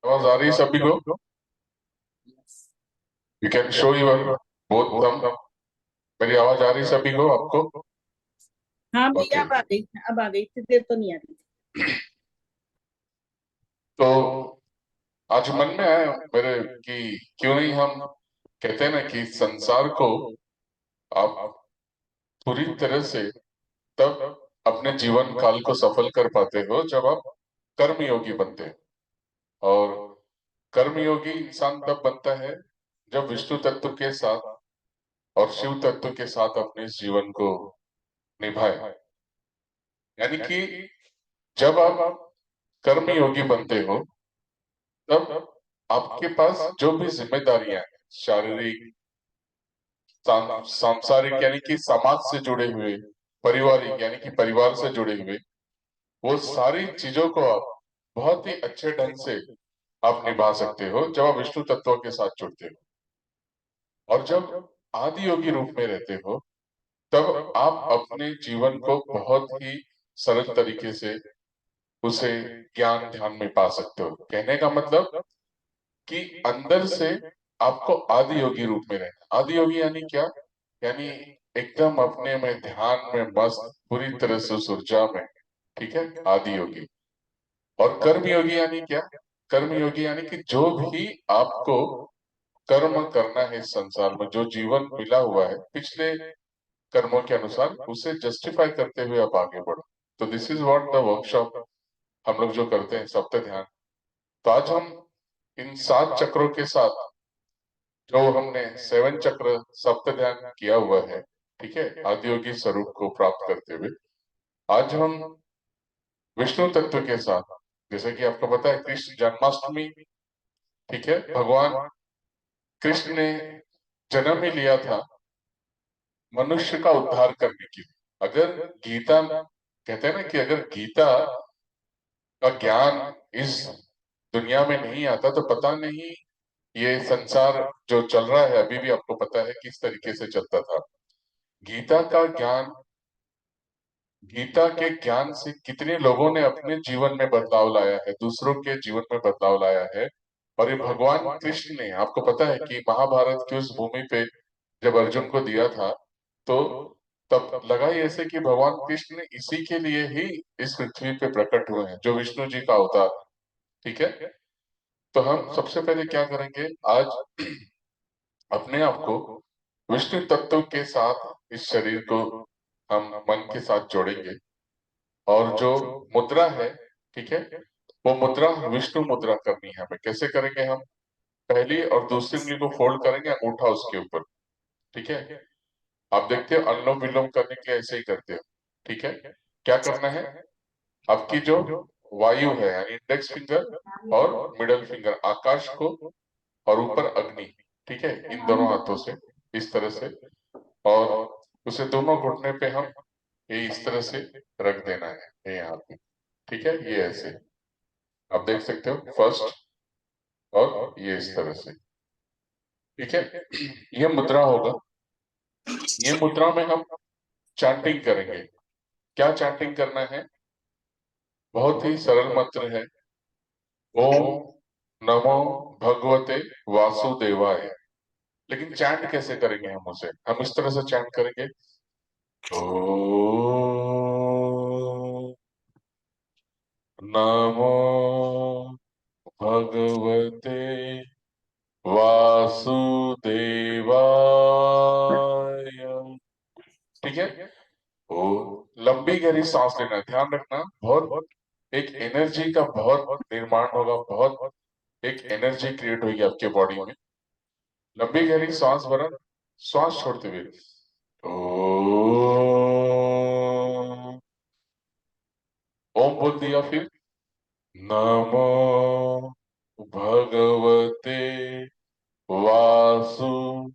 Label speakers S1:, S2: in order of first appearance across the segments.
S1: आवाज आ रही है सभी को? You can show your both thumb. मेरी आवाज आ रही है सभी को, आपको?
S2: हाँ भैया,
S1: ओके।
S2: अब आ गई। अब आ गई थी, देर तो नहीं आ रही थी।
S1: तो आज मन में आया मेरे कि क्यों नहीं हम कहते हैं ना कि संसार को आप पूरी तरह से तब अपने जीवन काल को सफल कर पाते हो जब आप कर्मयोगी बनते हो। और कर्मयोगी इंसान तब बनता है जब विष्णु तत्व के साथ और शिव तत्व के साथ अपने इस जीवन को निभाए। यानी कि जब आप कर्मयोगी बनते हो तब आपके पास जो भी जिम्मेदारियां हैं, शारीरिक, सांसारिक यानी कि समाज से जुड़े हुए, पारिवारिक यानी कि परिवार से जुड़े हुए, वो सारी चीजों को आप बहुत ही अच्छे ढंग से आप निभा सकते हो जब आप विष्णु तत्व के साथ जुड़ते हो। और जब आदि योगी रूप में रहते हो तब आप अपने जीवन को बहुत ही सरल तरीके से उसे ज्ञान ध्यान में पा सकते हो। कहने का मतलब कि अंदर से आपको आदि योगी रूप में रहना। आदि योगी यानी क्या? यानी एकदम अपने में ध्यान में मस्त, पूरी तरह से उस ऊर्जा में। ठीक है, आदि योगी। और कर्म योगी यानी क्या? कर्म योगी यानी कि जो भी आपको कर्म करना है इस संसार में, जो जीवन मिला हुआ है पिछले कर्मों के अनुसार, उसे जस्टिफाई करते हुए आप आगे बढ़ो। तो this is what the workshop हम लोग जो करते हैं, सप्त ध्यान। तो आज हम इन 7 चक्रों के साथ, जो हमने 7 चक्र सप्त ध्यान किया हुआ है, ठीक है, आदियोगी स्वरूप को प्राप्त करते हुए, आज हम विष्णु तत्व के साथ, जैसे कि आपको पता है कृष्ण जन्माष्टमी, ठीक है, भगवान कृष्ण ने जन्म ही लिया था मनुष्य का उद्धार करने के लिए। अगर गीता, कहते हैं ना कि अगर गीता का ज्ञान इस दुनिया में नहीं आता तो पता नहीं ये संसार जो चल रहा है अभी भी, आपको पता है किस तरीके से चलता था। गीता का ज्ञान, गीता के ज्ञान से कितने लोगों ने अपने जीवन में बदलाव लाया है, दूसरों के जीवन में बदलाव लाया है। और ये भगवान कृष्ण ने, आपको पता है कि महाभारत की उस भूमि पे जब अर्जुन को दिया था, तो तब लगा ही ऐसे कि भगवान कृष्ण इसी के लिए ही इस पृथ्वी पे प्रकट हुए हैं, जो विष्णु जी का अवतार। ठीक है। तो हम सबसे पहले क्या करेंगे आज, अपने आप को विष्णु तत्व के साथ, इस शरीर को हम मन के साथ जोड़ेंगे। और जो मुद्रा है, ठीक है, वो मुद्रा विष्णु मुद्रा करनी है हमें। कैसे करेंगे हम? पहली और दूसरी उंगली को फोल्ड करेंगे, अंगूठा उसके ऊपर। ठीक है। आप देखते हो अनुलोम विलोम करने के लिए ऐसे ही करते हो। ठीक है। क्या करना है? आपकी जो वायु है यानी इंडेक्स फिंगर और मिडल फिंगर आकाश को, और ऊपर अग्नि, ठीक है, इन दोनों हाथों से इस तरह से, और उसे दोनों घुटने पे हम ये इस तरह से रख देना है, ये यहाँ पे। ठीक है, ये ऐसे आप देख सकते हो, फर्स्ट, और ये इस तरह से। ठीक है, ये मुद्रा होगा। ये मुद्रा में हम चैंटिंग करेंगे। क्या चैंटिंग करना है? बहुत ही सरल मंत्र है। ओम नमो भगवते वासुदेवाय। लेकिन चैंट कैसे करेंगे हम उसे? हम इस तरह से चैंट करेंगे, ओम नमो भगवते वासुदेवाय। ठीक है। ओ, लंबी गहरी सांस लेना, ध्यान रखना, बहुत एक एनर्जी का बहुत निर्माण होगा, बहुत एक एनर्जी क्रिएट होगी आपके बॉडी में। लंबी गहरी सांस भरना, श्वास छोड़ते हुए ओम, ओम बोल दिया, फिर नमो भगवते वासुदेवाय।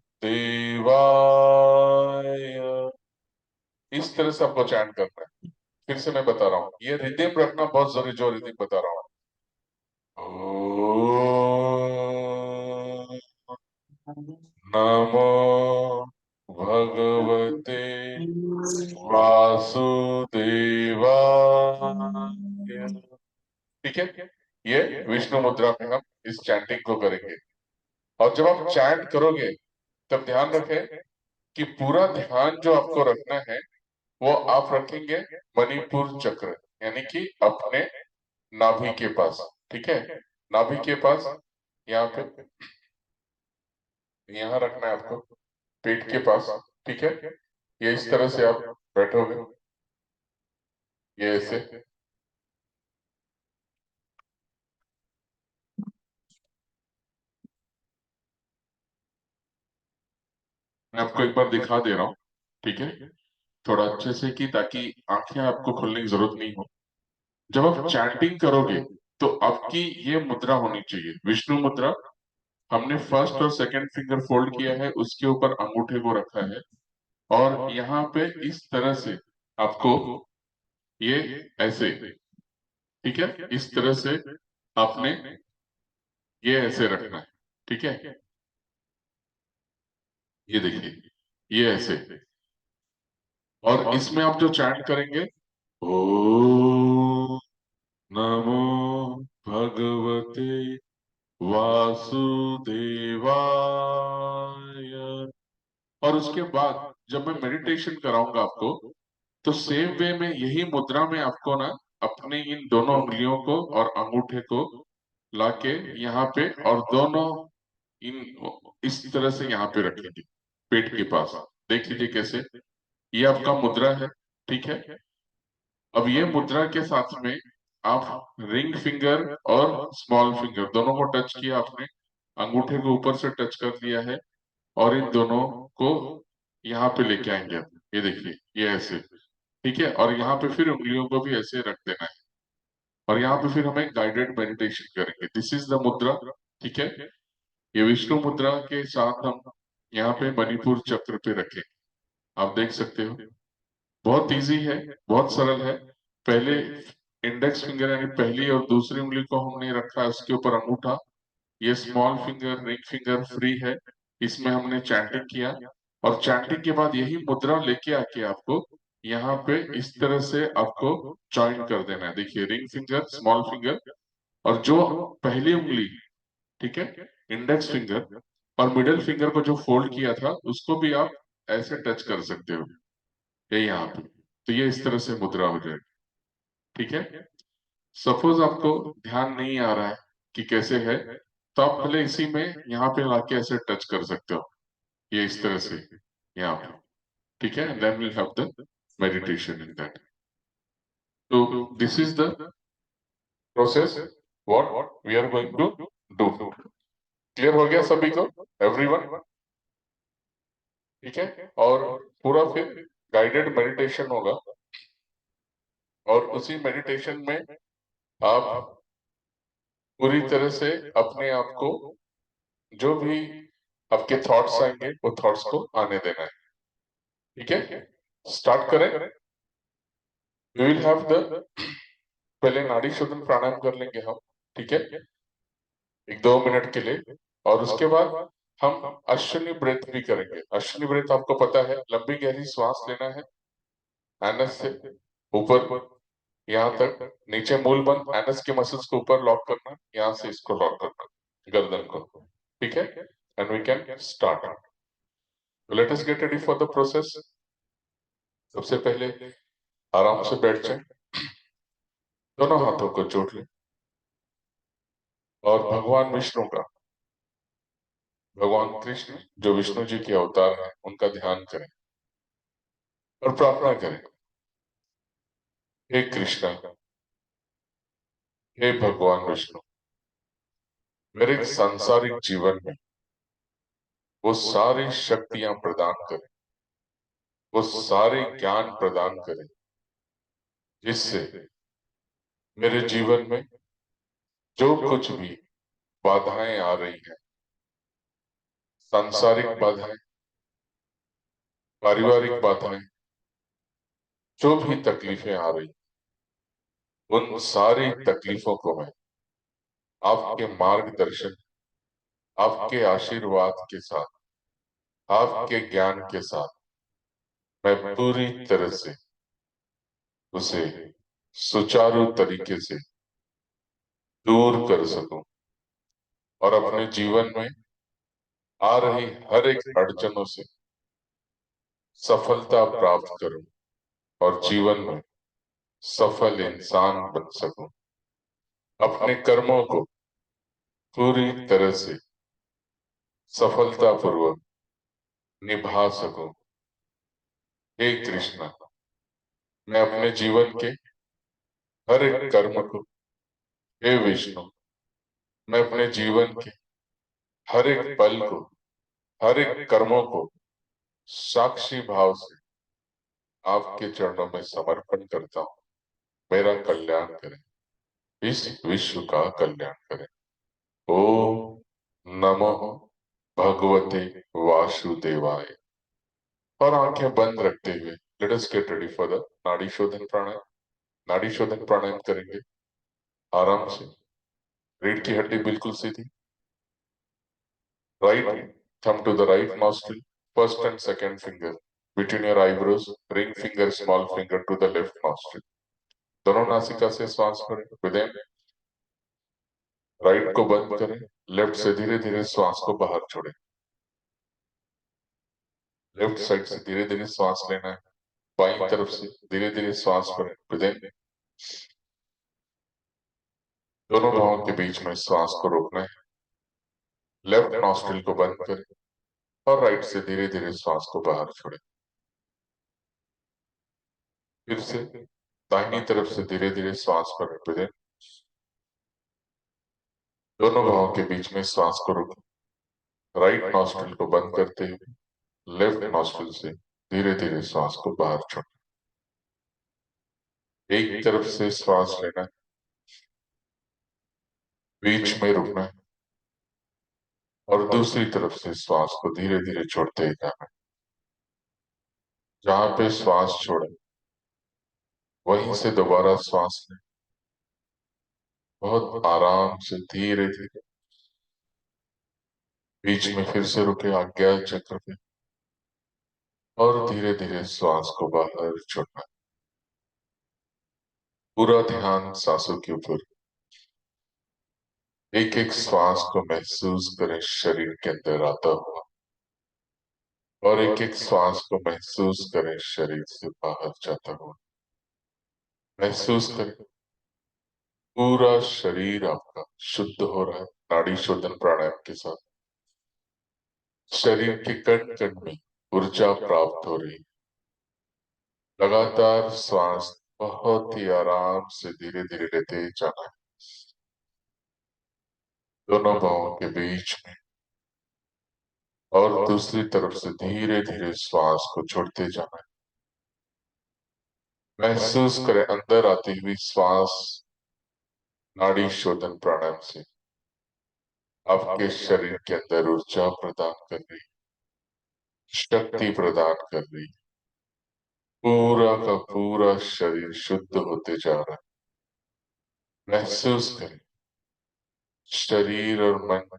S1: इस तरह से आपको चैंट करना है। फिर से मैं बता रहा हूँ, ये रिदम रखना बहुत जरूरी, जो रिदम बता रहा हूँ। ओम नमो भगवते वासुदेवाय। ठीक है। ये विष्णु मुद्रा में हम इस चैंटिंग को करेंगे। और जब आप चैंट करोगे तब ध्यान रखें कि पूरा ध्यान जो आपको रखना है वो आप रखेंगे मणिपुर चक्र, यानी कि अपने नाभि के पास। ठीक है, नाभि के पास, यहाँ पे, यहाँ रखना है आपको, पेट के पास। ठीक है, ये इस तरह से आप बैठोगे, ये ऐसे। मैं आपको एक बार दिखा दे रहा हूँ, ठीक है, थोड़ा अच्छे से, कि ताकि आंखें आपको खोलने की जरूरत नहीं हो। जब आप चैंटिंग करोगे तो आपकी ये मुद्रा होनी चाहिए, विष्णु मुद्रा। हमने फर्स्ट और सेकंड फिंगर फोल्ड किया है, उसके ऊपर अंगूठे को रखा है, और यहाँ पे इस तरह से आपको ये ऐसे, ठीक है, इस तरह से आपने ये ऐसे रखना है। ठीक है, ये देखिए, ये ऐसे। और इसमें आप जो चैंट करेंगे, ओ नमो भगवते वासुदेवाय। और उसके बाद जब मैं मेडिटेशन कराऊंगा आपको, तो सेम वे में यही मुद्रा में आपको ना अपने इन दोनों उंगलियों को और अंगूठे को लाके यहाँ पे, और दोनों इन इस तरह से यहाँ पे रखेंगे, पेट के पास। देख लीजिए कैसे, ये आपका मुद्रा है। ठीक है, अब ये मुद्रा के साथ में आप रिंग फिंगर और स्मॉल फिंगर दोनों को टच किया आपने, अंगूठे को ऊपर से टच कर दिया है, और इन दोनों को यहाँ पे लेके आएंगे आप। ये देखिए, ये ऐसे। ठीक है, और यहाँ पे फिर उंगलियों को भी ऐसे रख देना है, और यहाँ पे फिर हमें गाइडेड मेडिटेशन करेंगे। दिस इज द मुद्रा। ठीक है, ये विष्णु मुद्रा के साथ हम यहाँ पे मणिपुर चक्र पे रखें। आप देख सकते हो, बहुत इजी है, बहुत सरल है। पहले इंडेक्स फिंगर यानी पहली और दूसरी उंगली को हमने रखा है, उसके ऊपर अंगूठा। ये small finger, ring finger free है, इसमें हमने चैंटिंग किया। और चैंटिंग के बाद यही मुद्रा लेके आके आपको यहाँ पे इस तरह से आपको ज्वाइन कर देना है। देखिए, रिंग फिंगर, स्मॉल फिंगर, और जो पहली उंगली, ठीक है, इंडेक्स फिंगर, और मिडिल फिंगर को जो फोल्ड किया था उसको भी आप ऐसे टच कर सकते हो, ये यहाँ पे। तो ये इस तरह से मुद्रा हो जाएगी। ठीक है, सपोज आपको ध्यान नहीं आ रहा है कि कैसे है, तो आप पहले इसी में यहाँ पे लाके ऐसे टच कर सकते हो, ये इस तरह से यहाँ पे। ठीक है, then we have the meditation in that. तो this is the process what we are going to do. Clear हो गया सभी को, एवरीवन? ठीक है, और पूरा फिर गाइडेड मेडिटेशन होगा, और उसी मेडिटेशन में आप पूरी तरह से अपने आप को, जो भी आपके थॉट्स आएंगे वो थॉट्स को आने देना है। ठीक है, स्टार्ट करें। वी विल हैव द, पहले नाड़ी शोधन प्राणायाम कर लेंगे हम। ठीक है, एक 2 मिनट के लिए। और उसके बाद हम अश्विनी ब्रेथ भी करेंगे। अश्विनी ब्रेथ आपको पता है, लंबी गहरी श्वास लेना है, एनस से ऊपर यहाँ तक, नीचे मूल बंद, एनस के मसल्स को ऊपर लॉक करना, यहाँ से इसको लॉक करना, गर्दन को। ठीक है, and we can start. Let us get ready for the process. सबसे पहले आराम से बैठ जाए, दोनों हाथों को जोड़ लें, और भगवान विष्णु का, भगवान कृष्ण जो विष्णु जी के अवतार हैं, उनका ध्यान करें और प्रार्थना करें, हे कृष्णा, हे भगवान विष्णु, मेरे सांसारिक जीवन में वो सारी शक्तियां प्रदान करें, वो सारे ज्ञान प्रदान करें, जिससे मेरे जीवन में जो कुछ भी बाधाएं आ रही हैं, सांसारिक बाधाएं, पारिवारिक बाधाएं, जो भी तकलीफें आ रही, उन सारी तकलीफों को मैं आपके मार्गदर्शन, आपके आशीर्वाद के साथ, आपके ज्ञान के साथ मैं पूरी तरह से उसे सुचारू तरीके से दूर कर सकूं और अपने जीवन में आ रही हर एक अड़चनों से सफलता प्राप्त करूं और जीवन में सफल इंसान बन सकूं। अपने कर्मों को पूरी तरह से सफलतापूर्वक निभा सकूं। हे कृष्णा, मैं अपने जीवन के हर एक कर्म को, हे विष्णु, मैं अपने जीवन के हर एक पल को, हर एक कर्मों को साक्षी भाव से आपके चरणों में समर्पण करता हूँ। मेरा कल्याण करें, इस विश्व का कल्याण करें। ओम नमो भगवते वासुदेवाय। और आंखें बंद रखते हुए let us get ready for the नाड़ी शोधन प्राणायाम। नाड़ी शोधन प्राणायाम करेंगे आराम से। रीढ़ की हड्डी बिल्कुल सीधी। Right thumb to the right nostril, first and second finger between your eyebrows, ring finger, small finger to the left nostril. दोनों नासिका से श्वास भरें, विद राइट को बंद करें, लेफ्ट से धीरे धीरे श्वास को बाहर छोड़ें। लेफ्ट साइड से धीरे धीरे श्वास लेना है, बाईं तरफ से धीरे धीरे श्वास भरें, विद दोनों भावों के बीच में श्वास को रोकना है। लेफ्ट नॉस्ट्रिल को बंद करें और राइट से धीरे धीरे श्वास को बाहर छोड़ें। फिर से दाहिनी तरफ से धीरे धीरे श्वास भरें, विद दोनों भावों के बीच में श्वास को रोकें। राइट नॉस्ट्रिल को बंद करते हुए लेफ्ट नॉस्ट्रिल से धीरे धीरे श्वास को बाहर छोड़ें। एक तरफ से श्वास लेना है, बीच में रुकना है और दूसरी तरफ से श्वास को धीरे धीरे छोड़ते ही जाना है। जहां पे श्वास छोड़े वहीं से दोबारा श्वास लें, बहुत आराम से धीरे धीरे। बीच में फिर से रुके आज्ञा चक्र पे और धीरे धीरे श्वास को बाहर छोड़ना है। पूरा ध्यान सांसों के ऊपर। एक एक श्वास को महसूस करें शरीर के अंदर आता हुआ और एक एक श्वास को महसूस करें शरीर से बाहर जाता हुआ। महसूस करें पूरा शरीर आपका शुद्ध हो रहा है नाड़ी शोधन प्राणायाम के साथ। शरीर के कण कण में ऊर्जा प्राप्त हो रही है। लगातार श्वास बहुत ही आराम से धीरे धीरे लेते जाना है, दोनों बाहों के बीच में, और दूसरी तरफ से धीरे धीरे श्वास को छोड़ते जाना है। महसूस करें अंदर आती हुई श्वास नाड़ी शोधन प्राणायाम से आपके शरीर के अंदर ऊर्जा प्रदान कर रही, शक्ति प्रदान कर रही। पूरा का पूरा शरीर शुद्ध होते जा रहा है। महसूस करें शरीर और मन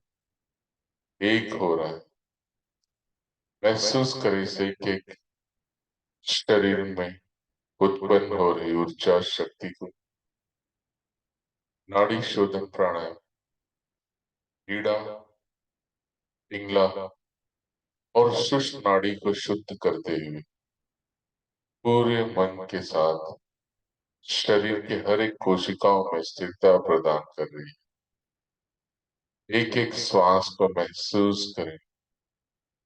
S1: एक हो रहा है। महसूस करें इसे एक शरीर में उत्पन्न हो रही ऊर्जा शक्ति को। नाड़ी शोधन प्राणायाम ईड़ा, पिंगला और सुषुम्ना नाड़ी को शुद्ध करते हुए पूरे मन के साथ शरीर के हर एक कोशिकाओं में स्थिरता प्रदान कर रही है। एक एक श्वास को महसूस करें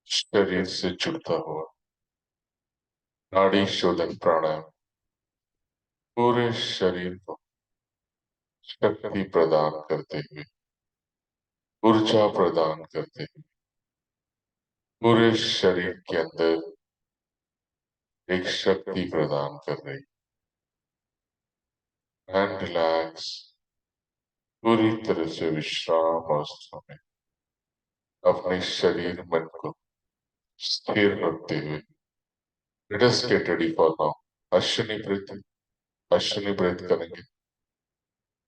S1: शरीर से जुड़ता हुआ। नाड़ी शोधन प्राणायाम पूरे शरीर को शक्ति प्रदान करते हुए, ऊर्जा प्रदान करते हुए पूरे शरीर के अंदर एक शक्ति प्रदान कर रही। एंड रिलैक्स, पूरी तरह से विश्राम अवस्था में अपने शरीर मन को स्थिर रखते हुए let us get ready for now Ashwini breath. Ashwini breath करेंगे।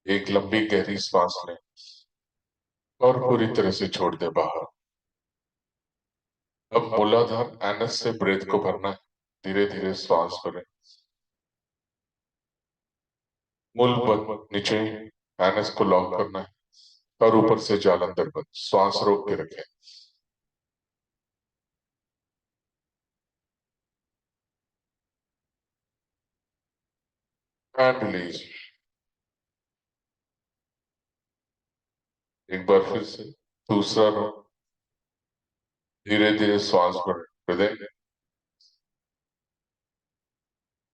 S1: एक लंबी गहरी सांस लें और पूरी तरह से छोड़ दें बाहर। अब मूलाधार एनस से ब्रेथ को भरना है। धीरे धीरे श्वास भरें। मूल बंद नीचे एनएस को लॉक करना है और ऊपर से जालंधर बंद, श्वास रोक के रखें। And release. एक बार फिर से दूसरा राउंड। धीरे धीरे श्वास भरें, हृदय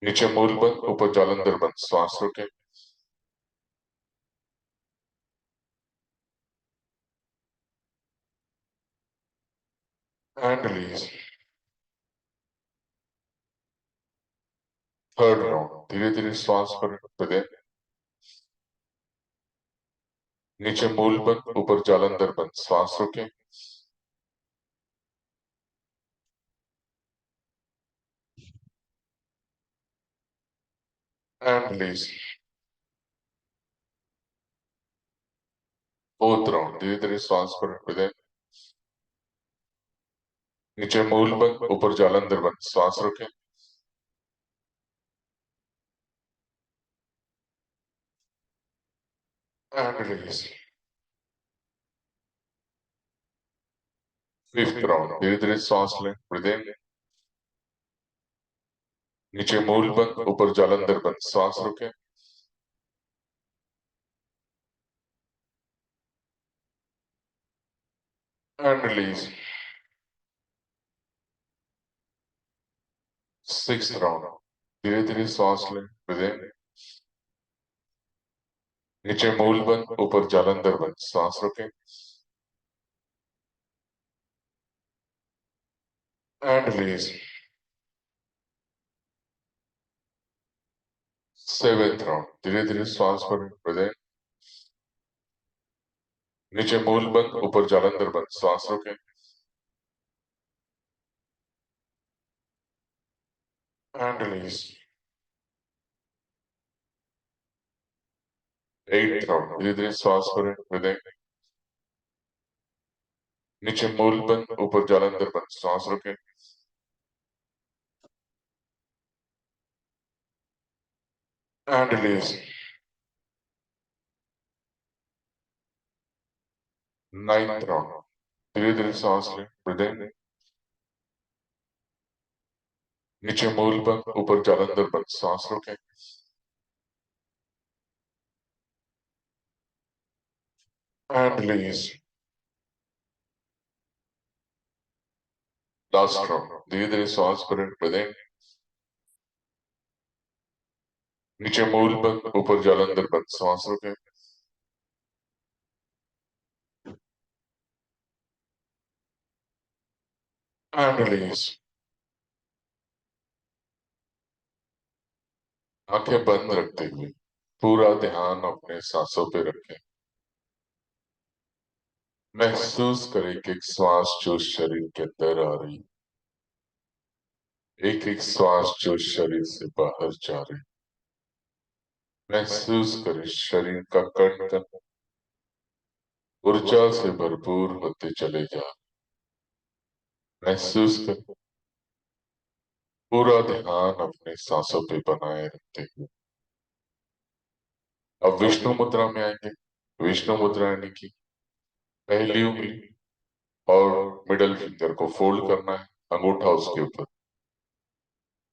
S1: नीचे मूल बंद, ऊपर जालंधर बंद, श्वास रोकें। And release. Third round. धीरे धीरे श्वास भरें, हृदय नीचे मूल बंद, ऊपर जालंधर बंद, श्वास रोकें। And release. Fourth round. धीरे धीरे श्वास भरें, हृदय नीचे मूल बंद, ऊपर जालंधर बंद, श्वास रोकें। And release. Fifth round. धीरे धीरे सांस लें, हृदय नीचे मूल बंद, ऊपर जालंधर बंद, सांस रोकें। And release. Sixth round. धीरे धीरे सांस लें, हृदय नीचे मूल बंद, ऊपर जालंधर बंद, सांस रोकें। And release. Seventh round. धीरे धीरे सांस भरें, हृदय नीचे मूल बंद, ऊपर जालंधर बंद, सांस रोकें। And release. Eight round. धीरे धीरे सांस भरें, हृदय नीचे मूल बंद, ऊपर जालंधर बंद, सांस रोकें। And release. Ninth round. धीरे धीरे सांस लें, हृदय नीचे मूल बंद, ऊपर जालंधर बंद, सांस रोकें। And release. Last round. धीरे धीरे सांस भरें, हृदय नीचे मूल बंद, ऊपर जालंधर बंद, सांस रोकें। And release. आंखें बंद रखते हुए पूरा ध्यान अपने सांसों पे रखें। महसूस करें कि एक श्वास जो शरीर के अंदर आ रही, एक एक श्वास जो शरीर से बाहर जा रही। महसूस करें शरीर का कण कण ऊर्जा से भरपूर होते चले जा। महसूस करें, पूरा ध्यान अपने सांसों पे बनाए रखते हुए अब विष्णु मुद्रा में आएंगे। विष्णु मुद्रा यानी कि पहली उंगली और मिडल फिंगर को फोल्ड करना है, अंगूठा उसके ऊपर,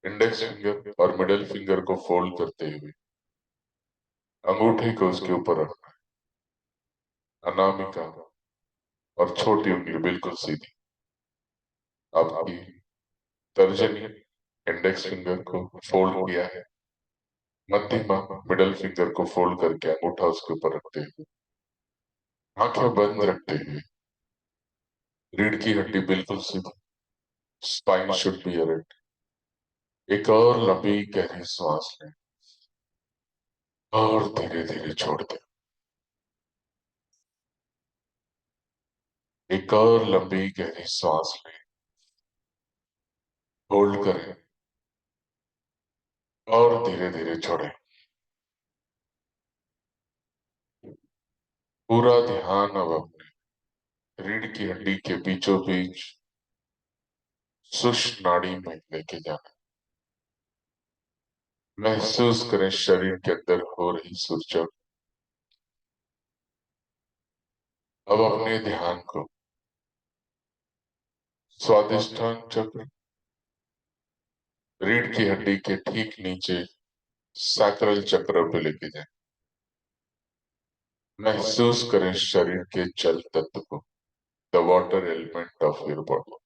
S1: इंडेक्स फिंगर और मिडल फिंगर को फोल्ड करते हुए अंगूठे को उसके ऊपर रखना है। अनामिका और छोटी उंगली बिल्कुल सीधी। आपकी तर्जनी इंडेक्स फिंगर को फोल्ड किया है, मध्यमा मिडल फिंगर को फोल्ड करके अंगूठा उसके ऊपर रखते हुए आंखें बंद रखते हुए रीढ़ की हड्डी बिल्कुल सीधी, स्पाइन शुड बी एरेक्ट। एक और लंबी गहरी सांस लें और धीरे धीरे छोड़ दें। एक और लंबी गहरी सांस लें, होल्ड करें और धीरे धीरे छोड़ें। पूरा ध्यान अब अपने रीढ़ की हड्डी के बीचों बीच सुषुम्ना नाड़ी में लेके जाना। महसूस करें शरीर के अंदर हो रही सूजन, अब अपने ध्यान को स्वादिष्ठान चक्र, रीढ़ की हड्डी के ठीक नीचे सैक्रल चक्र पे लेके जाएं। महसूस करें शरीर के जल तत्व को, the water element of your body.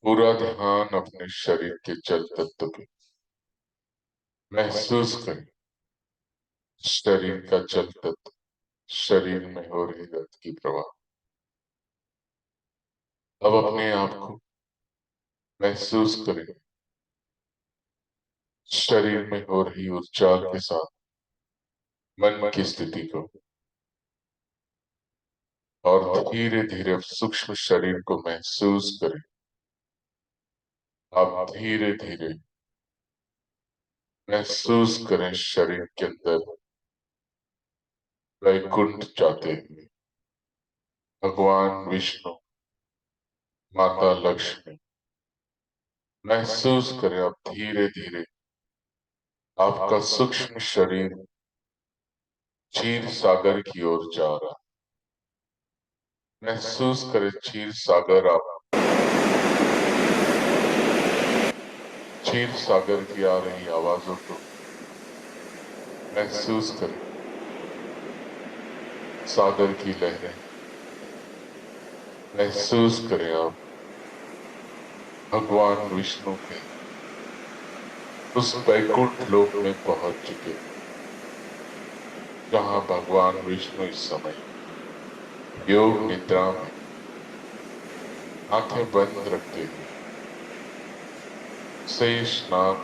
S1: पूरा ध्यान अपने शरीर के जल तत्व पे। महसूस करें शरीर का जल तत्व, शरीर में हो रही रक्त की प्रवाह। अब अपने आप को महसूस करें शरीर में हो रही ऊर्जा के साथ मन की स्थिति को, और धीरे धीरे सूक्ष्म शरीर को महसूस करें। आप धीरे धीरे महसूस करें शरीर के अंदर वैकुंठ जाते हुए। भगवान विष्णु, माता लक्ष्मी, महसूस करें आप धीरे धीरे आपका सूक्ष्म शरीर क्षीर सागर की ओर जा रहा। महसूस करें क्षीर सागर, आप क्षीर सागर की आ रही आवाजों को महसूस करें। सागर की लहरें महसूस करें। आप भगवान विष्णु के उस वैकुंठ लोक में पहुंच चुके, जहां भगवान विष्णु इस समय योग निद्रा में आंखें बंद रखते हुए शेष नाग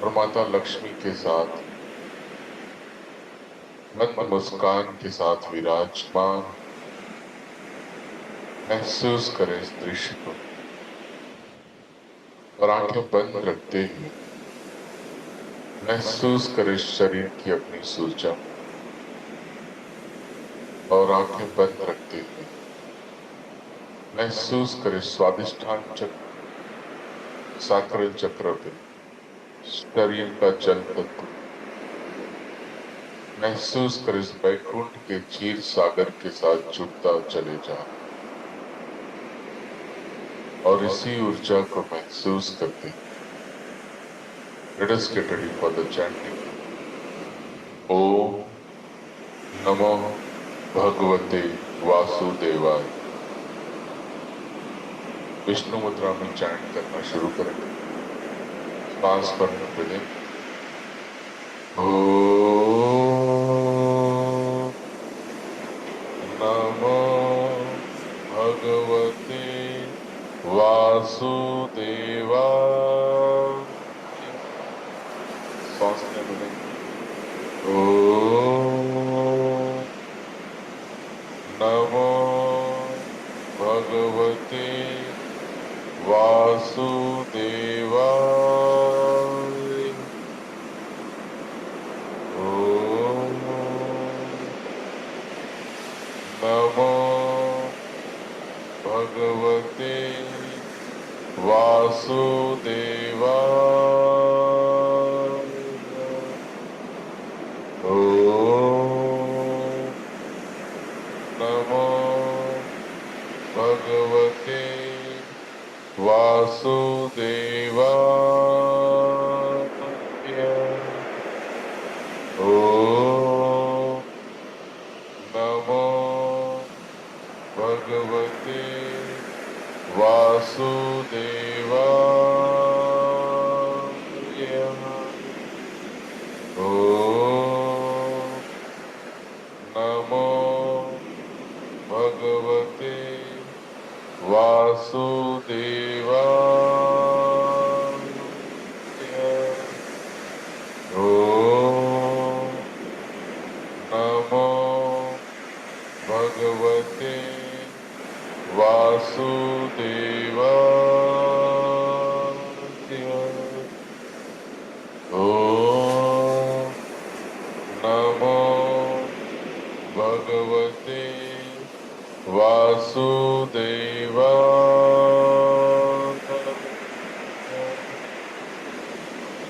S1: और माता लक्ष्मी के साथ मंद मुस्कान के साथ विराजमान। महसूस करें इस दृश्य को और आंखें बंद रखते हुए महसूस करें शरीर की अपनी ऊर्जा, और आंखें बंद रखते हुए महसूस करें स्वादिष्ठान चक्र, सैक्रल चक्र पे शरीर का जल तत्व। महसूस करें इस वैकुंठ के क्षीर सागर के साथ जुड़ता चले जा, और इसी ऊर्जा को महसूस करते let us get ready for the chanting. ओम नमो भगवते वासुदेवाय। विष्णु मुद्रा में चैंट करना शुरू करेंगे। सांस भरने पे दें। ओम नमो भगवते वासुदेवाय। सांस लेने पे दें। ओम नमो भगवते वासुदेवाय। ओम नमो भगवते वासुदेवाय। ओम नमो भगवते वासुदेवाय। ओम नमो भगवते वासुदेवाय। ओम नमो भगवते वासुदेवाय। ओम नमो भगवते वासुदेवाय। ओम नमो भगवते वासुदेवाय।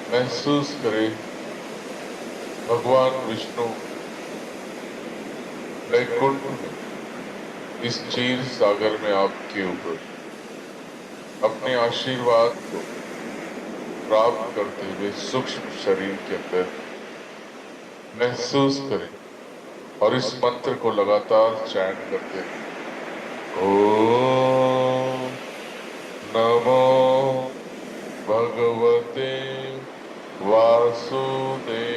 S1: महसूस करें भगवान विष्णु वैकुंठ में, इस क्षीर सागर में आपके ऊपर अपने आशीर्वाद को प्राप्त करते हुए सूक्ष्म शरीर के अंदर महसूस करें और इस मंत्र को लगातार चैंट करते रहें। ओम नमो भगवते वासुदेवाय।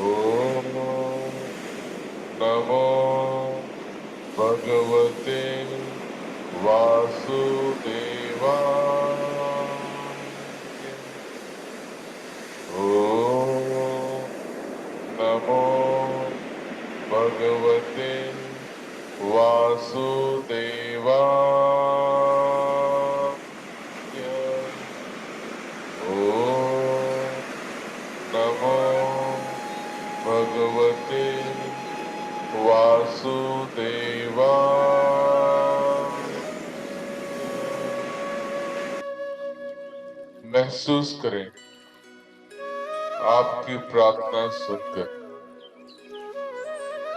S1: ओम नमो भगवते वासुदेवाय। ओम नमो भगवते वासुदेवाय। ओम नमो भगवते वासुदेवाय। महसूस करें आपकी प्रार्थना सुनकर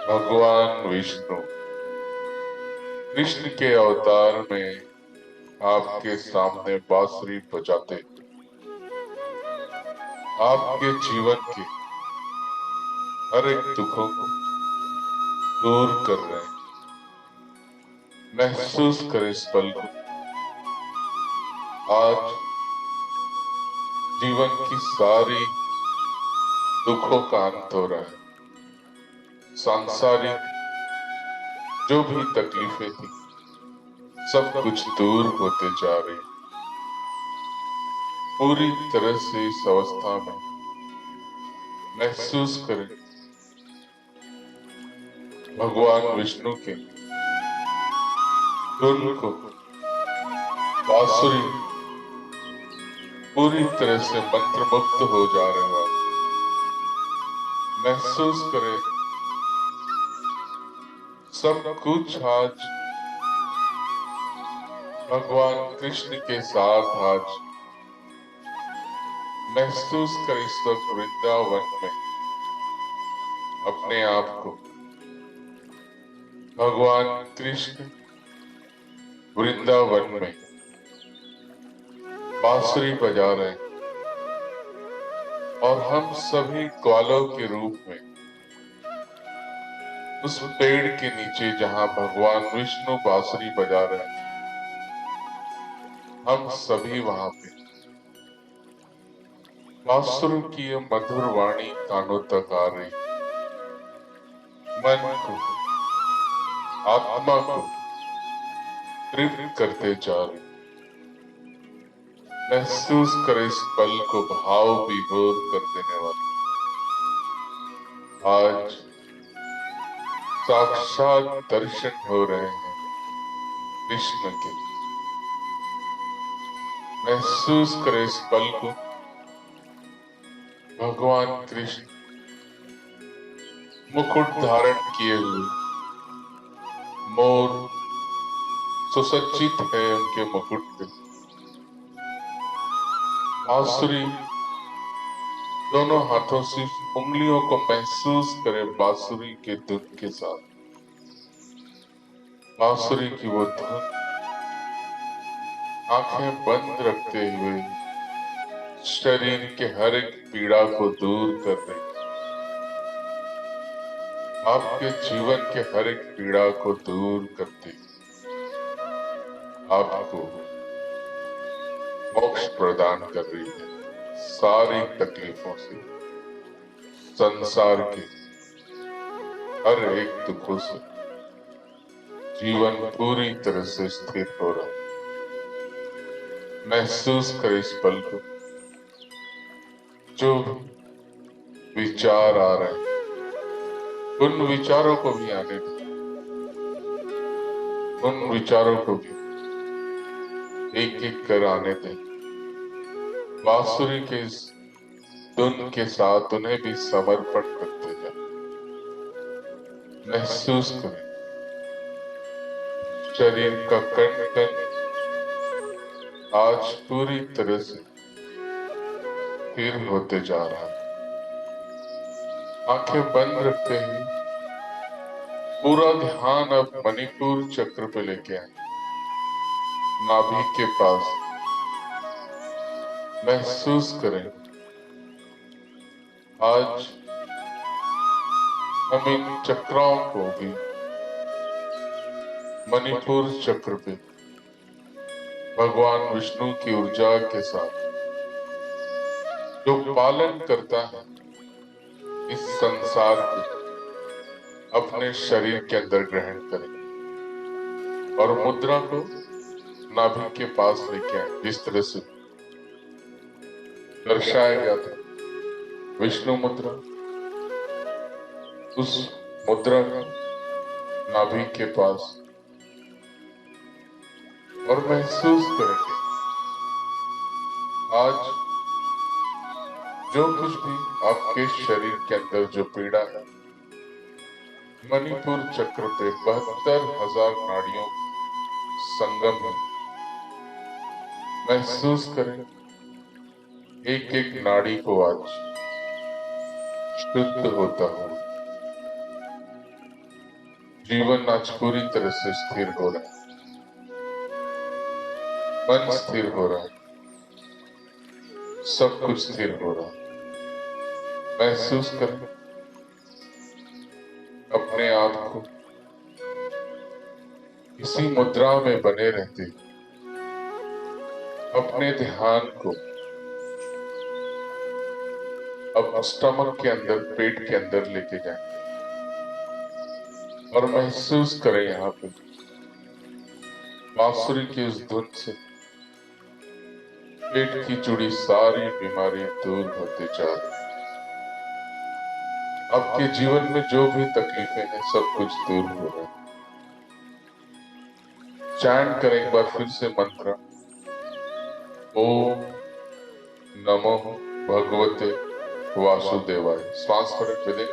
S1: भगवान विष्णु कृष्ण के अवतार में आपके सामने बांसुरी बजाते आपके जीवन के हर एक दुखों को दूर कर रहे हैं। महसूस करें इस पल को। आज जीवन की सारी दुखों का अंत हो रहा है। सांसारिक जो भी तकलीफें थी सब कुछ दूर होते जा रही है। पूरी तरह से इस अवस्था में महसूस करें भगवान विष्णु के धुन को, बांसुरी पूरी तरह से मंत्रमुग्ध हो जा रहे हो आप। महसूस करें सब कुछ आज भगवान कृष्ण के साथ आज महसूस करें इस वक्त वृंदावन में अपने आप को। भगवान कृष्ण वृंदावन में बांसुरी बजा रहे हैं और हम सभी ग्वालों के रूप में उस पेड़ के नीचे जहां भगवान विष्णु बांसुरी बजा रहे हैं हम सभी वहां पे बांसुरी की ये मधुर वाणी कानों तक आ रही, मन को, आत्मा को तृप्त करते जा रही। महसूस करें इस पल को भाव विभोर कर देने वाला। आज साक्षात दर्शन हो रहे हैं कृष्ण के। महसूस करें इस पल को। भगवान कृष्ण मुकुट धारण किए हुए, मोर सुसज्जित है उनके मुकुट पे। बांसुरी दोनों हाथों से उंगलियों को महसूस करें बांसुरी के धुन के साथ। बांसुरी की वो धुन आंखें बंद रखते हुए शरीर के हर एक पीड़ा को दूर कर रही, आपके जीवन के हर एक पीड़ा को दूर करती, आपको मोक्ष प्रदान कर रही है सारी तकलीफों से, संसार के हर एक दुखों से। जीवन पूरी तरह से स्थिर हो रहा है। महसूस करें इस पल को। जो विचार आ रहे हैं उन विचारों को भी आने दें, उन विचारों को भी एक एक कर आने दें। बांसुरी के इस धुन के साथ उन्हें भी समर्पण करते जाए। महसूस करें शरीर का कण कण आज पूरी तरह से स्थिर होते जा रहा है। आंखें बंद रखते हुए पूरा ध्यान अब मणिपुर चक्र पे लेके आए, नाभि के पास। महसूस करें आज हम इन चक्रों को भी मणिपुर चक्र पे भगवान विष्णु की ऊर्जा के साथ जो पालन करता है इस संसार के, अपने शरीर के अंदर ग्रहण करें और मुद्रा को नाभि के पास लेके आए। जिस तरह से दर्शाया गया था विष्णु मुद्रा, उस मुद्रा को नाभि के पास, और महसूस करेंगे आज जो कुछ भी आपके शरीर के अंदर जो पीड़ा है, मणिपुर चक्र पे 72,000 नाड़ियों संगम है। महसूस करें एक एक नाड़ी को आज शुद्ध होता हो। जीवन आज पूरी तरह से स्थिर हो रहा है, मन स्थिर हो रहा है, सब कुछ स्थिर हो रहा है। महसूस करें अपने आप को इसी मुद्रा में बने रहते, अपने ध्यान को अब स्टमक के अंदर, पेट के अंदर लेके जाएं और महसूस करें यहाँ पे बांसुरी की उस धुन से पेट की जुड़ी सारी बीमारियां दूर होते जा रही। आपके जीवन में जो भी तकलीफें हैं सब कुछ दूर हो रहा है। चैंट करें एक बार फिर से मंत्र, ओम नमो भगवते वासुदेवाय। श्वास फर्क पे दें।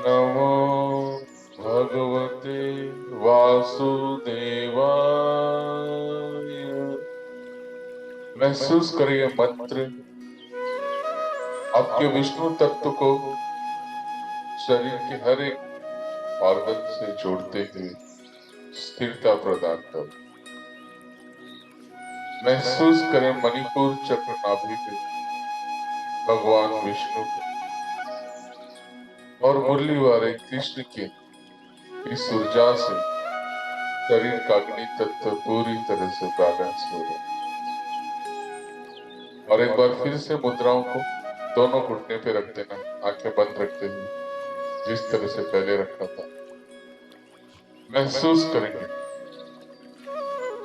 S1: नमो भगवते वासुदेवाय। महसूस करिए मंत्र आपके विष्णु तत्व को शरीर के हर एक ऑर्गन से जोड़ते हुए स्थिरता प्रदान कर। महसूस करें मणिपुर चक्र नाभि पे भगवान विष्णु को और मुरली वाले कृष्ण के इस ऊर्जा से शरीर का अग्नि तत्व पूरी तरह से बैलेंस हो रहा है। और एक बार फिर से मुद्राओं को दोनों घुटने पे रख देना, आंखें बंद रखते हुए जिस तरह से पहले रखा था। महसूस करेंगे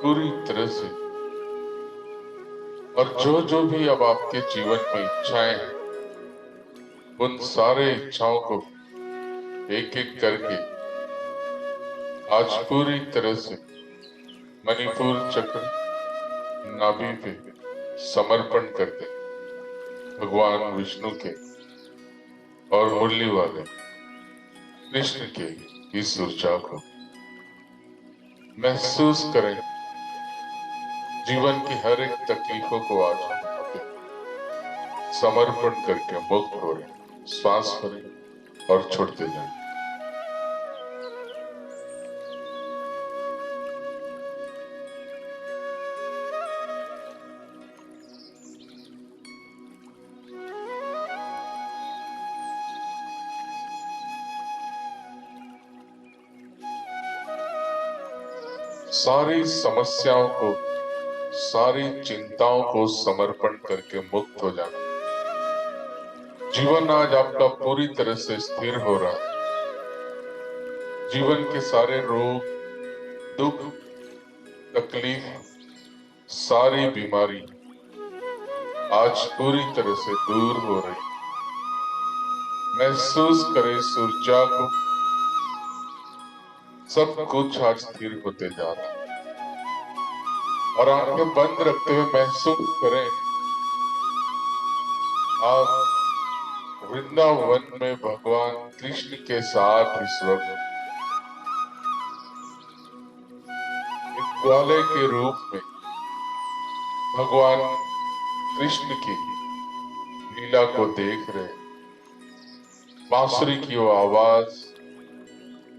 S1: पूरी तरह से, और जो भी अब आपके जीवन में इच्छाएं हैं उन सारे इच्छाओं को एक एक करके आज पूरी तरह से मणिपुर चक्र नाभि पे समर्पण करते भगवान विष्णु के और मुरली वाले कृष्ण के इस ऊर्जा को। महसूस करें जीवन की हर एक तकलीफों को आज हम यहाँ पे समर्पण करके मुक्त हो रहे। श्वास भरें और छोड़ते जाएं। सारी समस्याओं को, सारी चिंताओं को समर्पण करके मुक्त हो जाना। जीवन आज आपका पूरी तरह से स्थिर हो रहा है। जीवन के सारे रोग, दुख, तकलीफ, सारी बीमारी आज पूरी तरह से दूर हो रही। महसूस करें इस ऊर्जा को, सब कुछ आज स्थिर होते जा रहा है। और आंखें बंद रखते हुए महसूस करें आप वृंदावन में भगवान कृष्ण के साथ इस वक्त एक ग्वाले के रूप में भगवान कृष्ण की लीला को देख रहे, बांसुरी की वो आवाज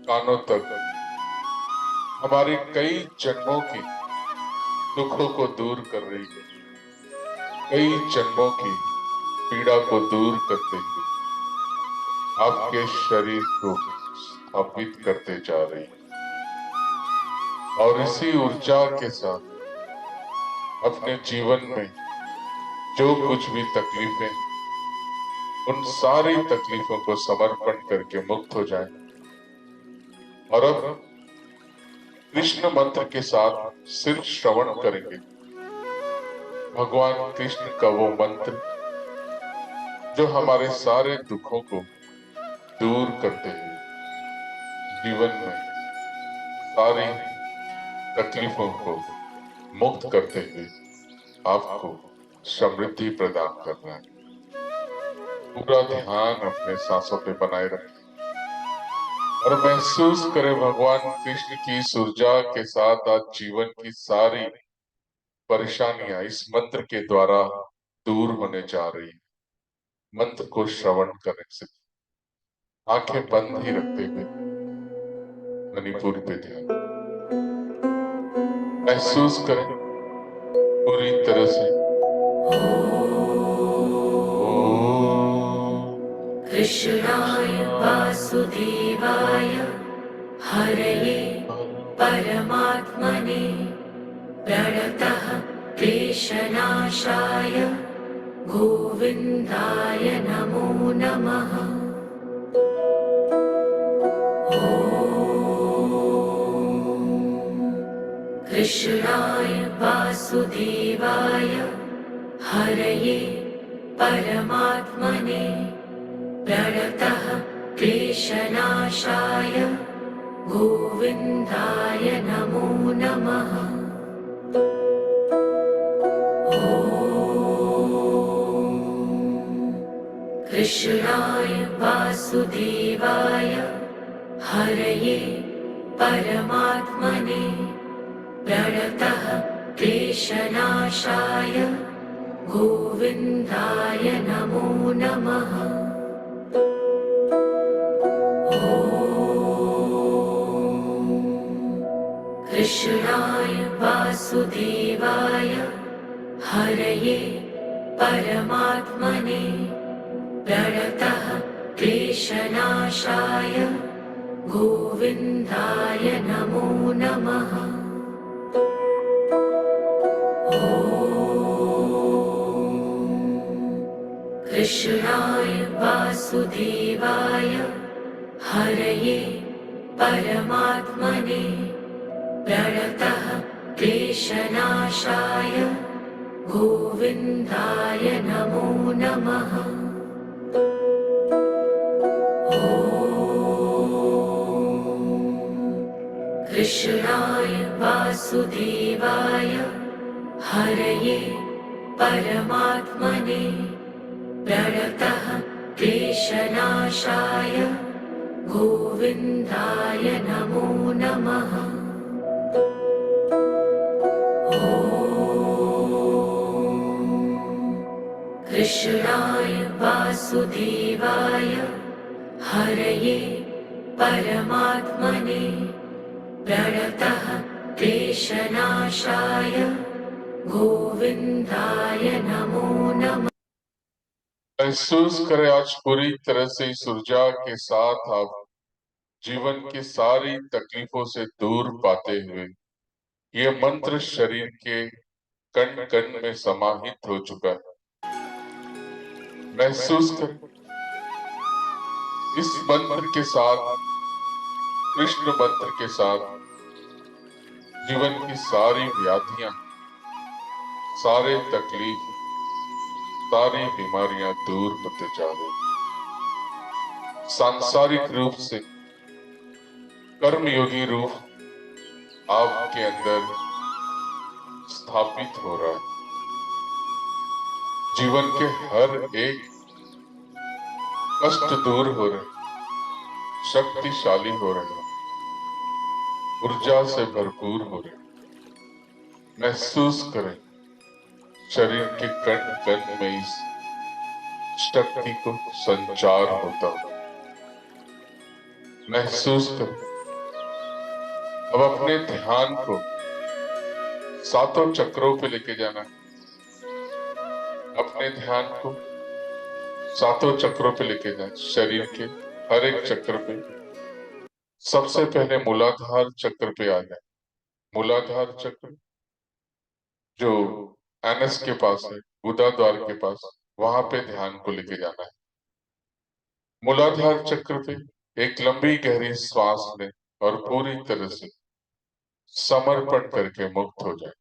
S1: कानों तक हमारे कई जन्मों की दुखों को दूर कर रही है, कई जन्मों की पीड़ा को दूर करते हुए आपके शरीर को स्थापित करते जा रही है। और इसी ऊर्जा के साथ अपने जीवन में जो कुछ भी तकलीफें, उन सारी तकलीफों को समर्पण करके मुक्त हो जाए। और अब कृष्ण मंत्र के साथ सिर्फ श्रवण करेंगे भगवान कृष्ण का वो मंत्र जो हमारे सारे दुखों को दूर करते हुए जीवन में सारी तकलीफों को मुक्त करते हुए आपको समृद्धि प्रदान कर रहा है। पूरा ध्यान अपने सांसों पे बनाए रखें और महसूस करें भगवान कृष्ण की इस ऊर्जा के साथ आज जीवन की सारी परेशानियां इस मंत्र के द्वारा दूर होने जा रही है। मंत्र को श्रवण करने से आंखें बंद ही रखते हुए मणिपुर पे ध्यान महसूस करें पूरी तरह से।
S3: कृष्णाय वासुदेवाय हरये परमात्मने प्रणतः क्लेशनाशाय गोविन्दाय नमो नमः। कृष्णाय वासुदेवाय हरये परमात्मने प्रणतः क्लेशनाशाय गोविन्दाय नमो नमः। कृष्णाय वासुदेवाय हरये परमात्मने प्रणतः क्लेशनाशाय गोविन्दाय नमो नमः। कृष्णाय वासुदेवाय हरये परमात्मने प्रणतः क्लेशनाशाय गोविन्दाय नमो नमः। कृष्णाय वासुदेवाय हरये परमात्मने प्रणतः क्लेशनाशाय गोविन्दाय नमो नमः। कृष्णाय वासुदेवाय हरये परमात्मने प्रणतः क्लेशनाशाय गोविन्दाय नमो नमः। कृष्णाय वासुदेवाय हरये परमात्मने प्रणतः क्लेशनाशाय गोविन्दाय नमो नमः।
S1: महसूस करें आज पूरी तरह से इस ऊर्जा के साथ आप जीवन की सारी तकलीफों से दूर पाते हुए ये मंत्र शरीर के कण कण में समाहित हो चुका है। महसूस कर इस मंत्र के साथ, कृष्ण मंत्र के साथ जीवन की सारी व्याधियां, सारे तकलीफ, सारी बीमारियां दूर होते जा रही। सांसारिक रूप से कर्मयोगी रूप आपके अंदर स्थापित हो रहा है। जीवन के हर एक कष्ट दूर हो रहे, शक्तिशाली हो रहे, ऊर्जा से भरपूर हो रहे। महसूस करें शरीर के कण कण में इस शक्ति को संचार होता हो महसूस करो। अब अपने ध्यान को सातों चक्रों पे लेके जाना है। अपने ध्यान को सातों चक्रों पे लेके जाए, शरीर के हर एक चक्र पे। सबसे पहले मूलाधार चक्र पे आ जाए। मूलाधार चक्र जो एनस के पास है, गुदा द्वार के पास, वहां पे ध्यान को लेके जाना है। मूलाधार चक्र पे एक लंबी गहरी श्वास लें और पूरी तरह से समर्पण करके मुक्त हो जाए।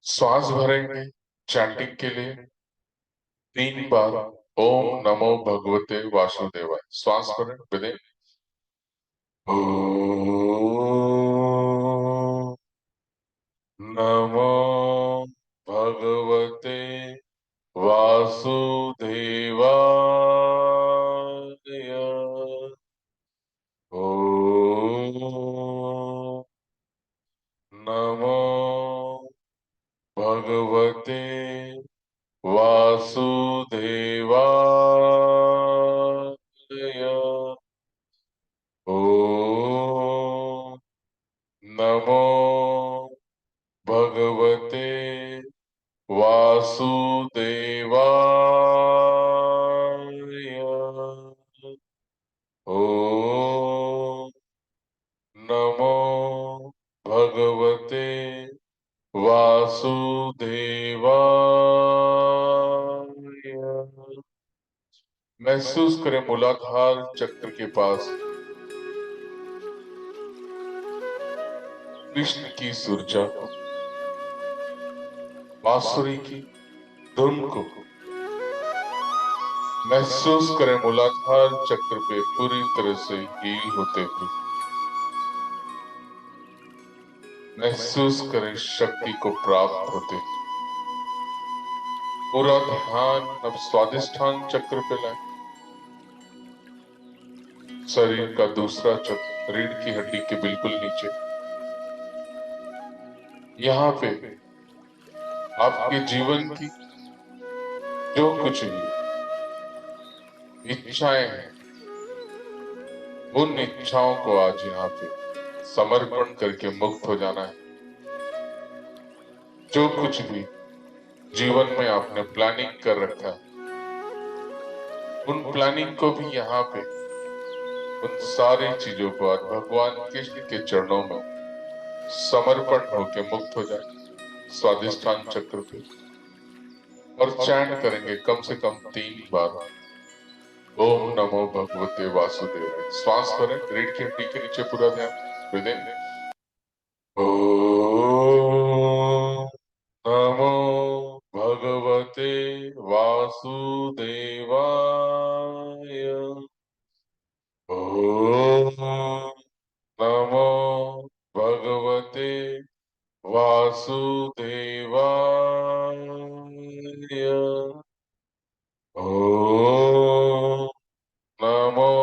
S1: श्वास भरेंगे चैंटिंग के लिए 3 बार ओम नमो भगवते वासुदेवाय। श्वास भरें, विदे ओम नमो भगवते वासुदेवाय। ओम नमो भगवते वासुदेवाय। ओम नमो भगवते वासुदेवाय। ओम नमो भगवते वासुदेवाय। महसूस करें मूलाधार चक्र के पास कृष्ण की ऊर्जा को, बांसुरी की धुन को। महसूस करें मूलाधार चक्र पे पूरी तरह से हील होते हुए। महसूस करें शक्ति को प्राप्त होते हुए। पूरा ध्यान अब स्वादिष्ठान चक्र पे लाएं। शरीर का दूसरा चक्र रीढ़ की हड्डी के बिल्कुल नीचे। यहाँ पे आपके जीवन की जो कुछ भी इच्छाएं हैं, उन इच्छाओं को आज यहाँ पे समर्पण करके मुक्त हो जाना है। जो कुछ भी जीवन में आपने प्लानिंग कर रखा है, उन प्लानिंग को भी यहाँ पे, उन सारी चीजों को आज भगवान कृष्ण के चरणों में समर्पण होके मुक्त हो जाए। स्वादिष्ठान चक्र पे और चैंट करेंगे कम से कम 3 बार ओम नमो भगवते वासुदेवाय। श्वास भरें, रीढ़ की हड्डी के नीचे पूरा ध्यान, विद इन। ओम नमो भगवते वासुदेवाय। ओम नमो भगवते वासुदेवाय। ओम नमो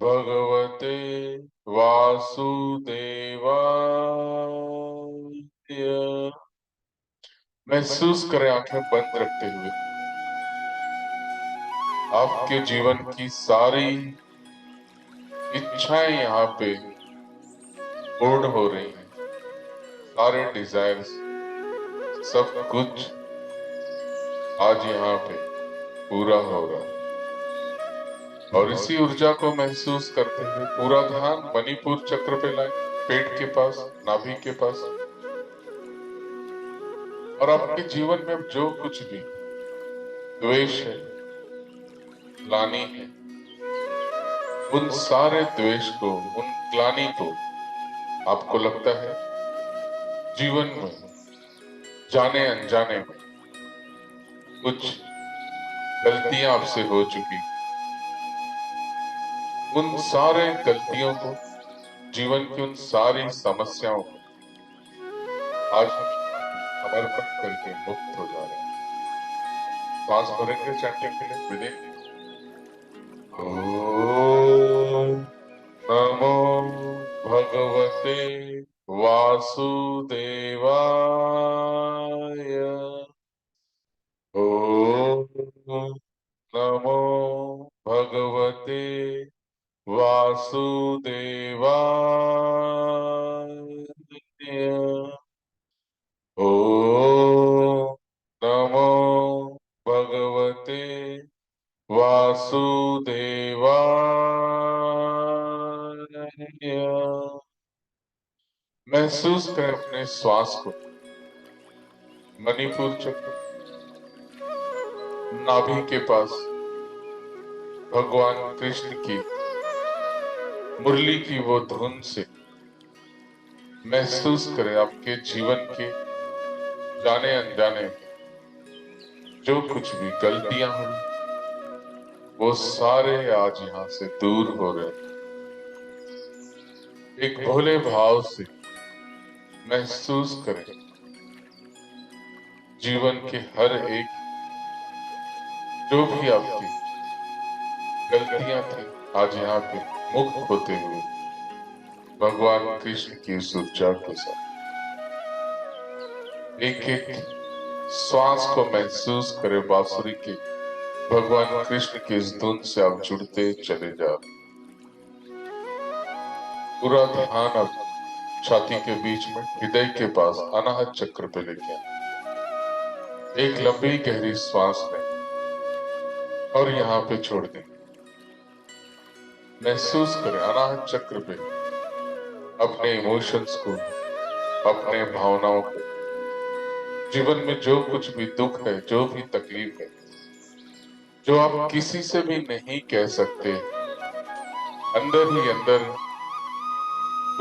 S1: भगवते वासुदेवाय। महसूस करें आंखें बंद रखते हुए आपके जीवन की सारी इच्छाएं यहाँ पे पूर्ण हो रही हैं। सारे डिजायर्स, सब कुछ आज यहाँ पे पूरा हो रहा है। और इसी ऊर्जा को महसूस करते हुए पूरा ध्यान मणिपुर चक्र पे लाएं, पेट के पास, नाभि के पास। और आपके जीवन में जो कुछ भी द्वेष है, ग्लानि है, उन सारे द्वेष को, उन ग्लानि को, आपको लगता है जीवन में जाने अनजाने में कुछ गलतियां आपसे हो चुकी, उन सारे गलतियों को, जीवन की उन सारी समस्याओं को आज समर्पण करके मुक्त हो जा रहे हैं। श्वास भरेंगे चैंटिंग के लिए, विद इन। ओम नमो भगवते वासुदेवाय। ओम नमो भगवते वासुदेवाय। ओम नमो भगवते वासुदेवाय। महसूस करें अपने श्वास को, मणिपुर चक्र, नाभि के पास भगवान कृष्ण की मुरली की वो धुन से महसूस करें आपके जीवन के जाने अनजाने में जो कुछ भी गलतियां हुई वो सारे आज यहाँ से दूर हो रहे हैं। एक भोले भाव से महसूस करें जीवन के हर एक जो भी आपकी गलतियां थी आज यहाँ पे मुक्त होते हुए भगवान कृष्ण की उस ऊर्जा के साथ एक एक श्वास को महसूस करें बांसुरी के भगवान कृष्ण की इस धुन से आप जुड़ते चले जा रहे। पूरा ध्यान अब छाती के बीच में हृदय के पास अनाहत चक्र पे लेके आए। एक लंबी गहरी श्वास लें और यहाँ पे छोड़ दें। महसूस करें अनाहत चक्र पे अपने इमोशंस को, अपने भावनाओं को, जीवन में जो कुछ भी दुख है, जो भी तकलीफ है, जो आप किसी से भी नहीं कह सकते, अंदर ही अंदर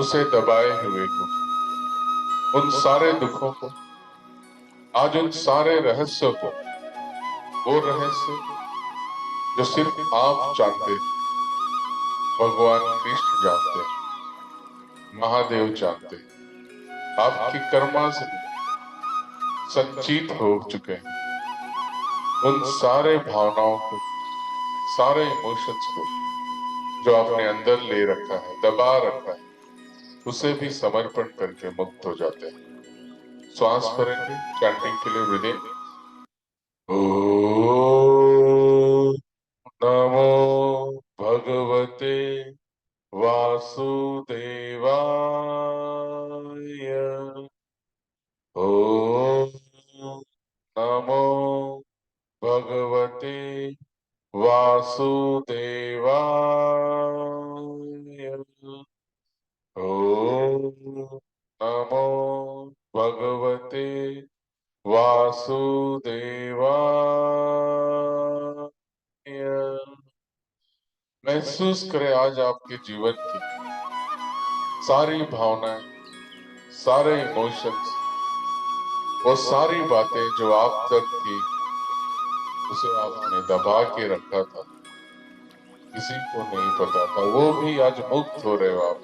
S1: उसे दबाए हुए को, उन सारे दुखों को, आज उन सारे रहस्यों को, वो रहस्य जो सिर्फ आप जानते हैं, भगवान कृष्ण जानते हैं, महादेव जानते हैं, आपकी कर्मा से संचित हो चुके हैं। उन सारे भावनाओं को, सारे इमोशंस को जो आपने अंदर ले रखा है, दबा रखा है, उसे भी समर्पण करके मुक्त हो जाते हैं। श्वास भरेंगे चैंटिंग के लिए विदिन। ओम नमो भगवते वासुदेवाय। ओम नमो भगवते वासुदेवाय। ओम नमो भगवते वासुदेवाय। महसूस करें आज आपके जीवन की सारी भावनाएं, सारे इमोशंस, वो सारी बातें जो आप तक थी उसे आपने दबा के रखा था, किसी को नहीं पता था, वो भी आज मुक्त हो रहे हो आप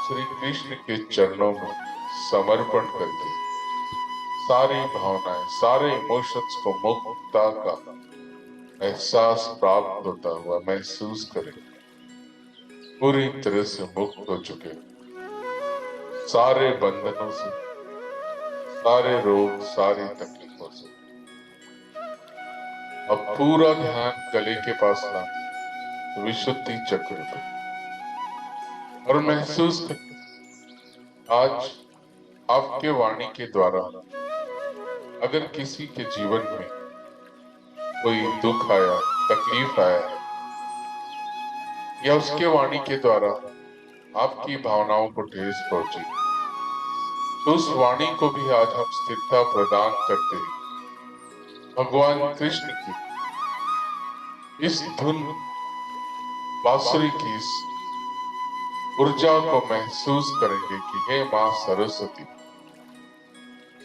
S1: श्री कृष्ण के चरणों में समर्पण करके। सारी भावनाएं, सारे इमोशंस को मुक्तता का एहसास प्राप्त होता हुआ महसूस करें। पूरी तरह से मुक्त हो चुके, सारे बंधनों से, सारे रोग, सारी तकलीफों से। अब पूरा ध्यान गले के पास ला, विशुद्धि चक्र पे, और महसूस करें आज आपके वाणी के द्वारा अगर किसी के जीवन में कोई दुख आया, तकलीफ आया, या उसके वाणी के द्वारा आपकी भावनाओं को ठेस पहुंची, तो उस वाणी को भी आज हम स्थिरता प्रदान करते हैं। भगवान कृष्ण की इस धुन, बांसुरी की इस ऊर्जा को महसूस करेंगे कि हे मां सरस्वती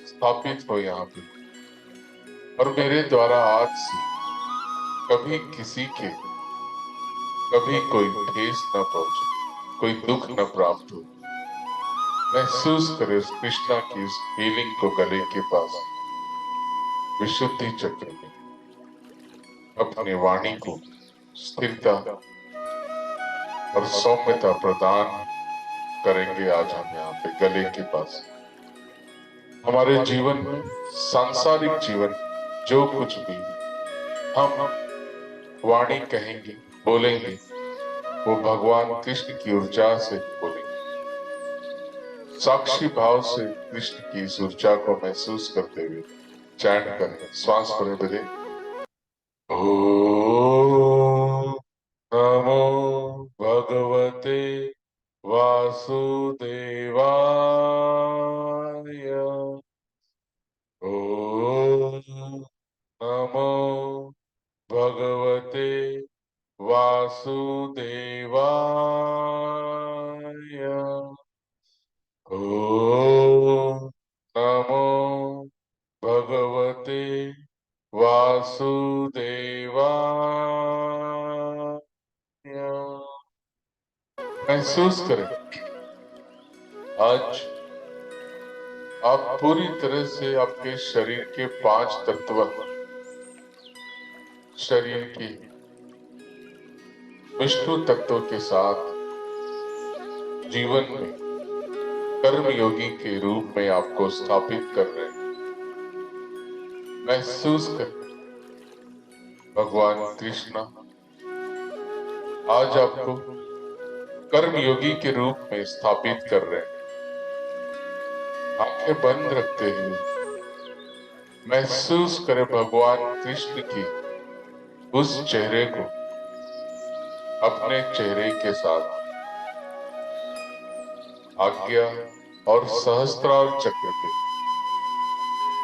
S1: स्थापित हो यहाँ पे, और मेरे द्वारा आज से कभी किसी के, कभी कोई ठेस न पहुंचे, कोई दुख न प्राप्त हो। महसूस करें उस कृष्णा की इस फीलिंग को गले के पास, विशुद्धि चक्र में अपनी वाणी को स्थिरता और सौम्यता प्रदान करेंगे आज हम यहाँ पे गले के पास। हमारे जीवन में, सांसारिक जीवन, जो कुछ भी हम वाणी कहेंगे, बोलेंगे, वो भगवान कृष्ण की ऊर्जा से बोलेंगे। साक्षी भाव से कृष्ण की इस ऊर्जा को महसूस करते हुए चैंट करें, श्वास भरे भरे। ओम नमो भगवते वासुदेवाय। ओम नमो भगवते वासुदेवाय। ओम नमो भगवते वासुदेवाय। महसूस करें आज आप पूरी तरह से आपके शरीर के 5 तत्व, शरीर की विष्णु तत्व के साथ जीवन में कर्म योगी के रूप में आपको स्थापित कर रहे हैं। महसूस कर भगवान कृष्ण आज आपको कर्म योगी के रूप में स्थापित कर रहे हैं। आंखें बंद रखते हुए महसूस करें भगवान कृष्ण की उस चेहरे को अपने चेहरे के साथ। आज्ञा और सहस्त्रार चक्र पे,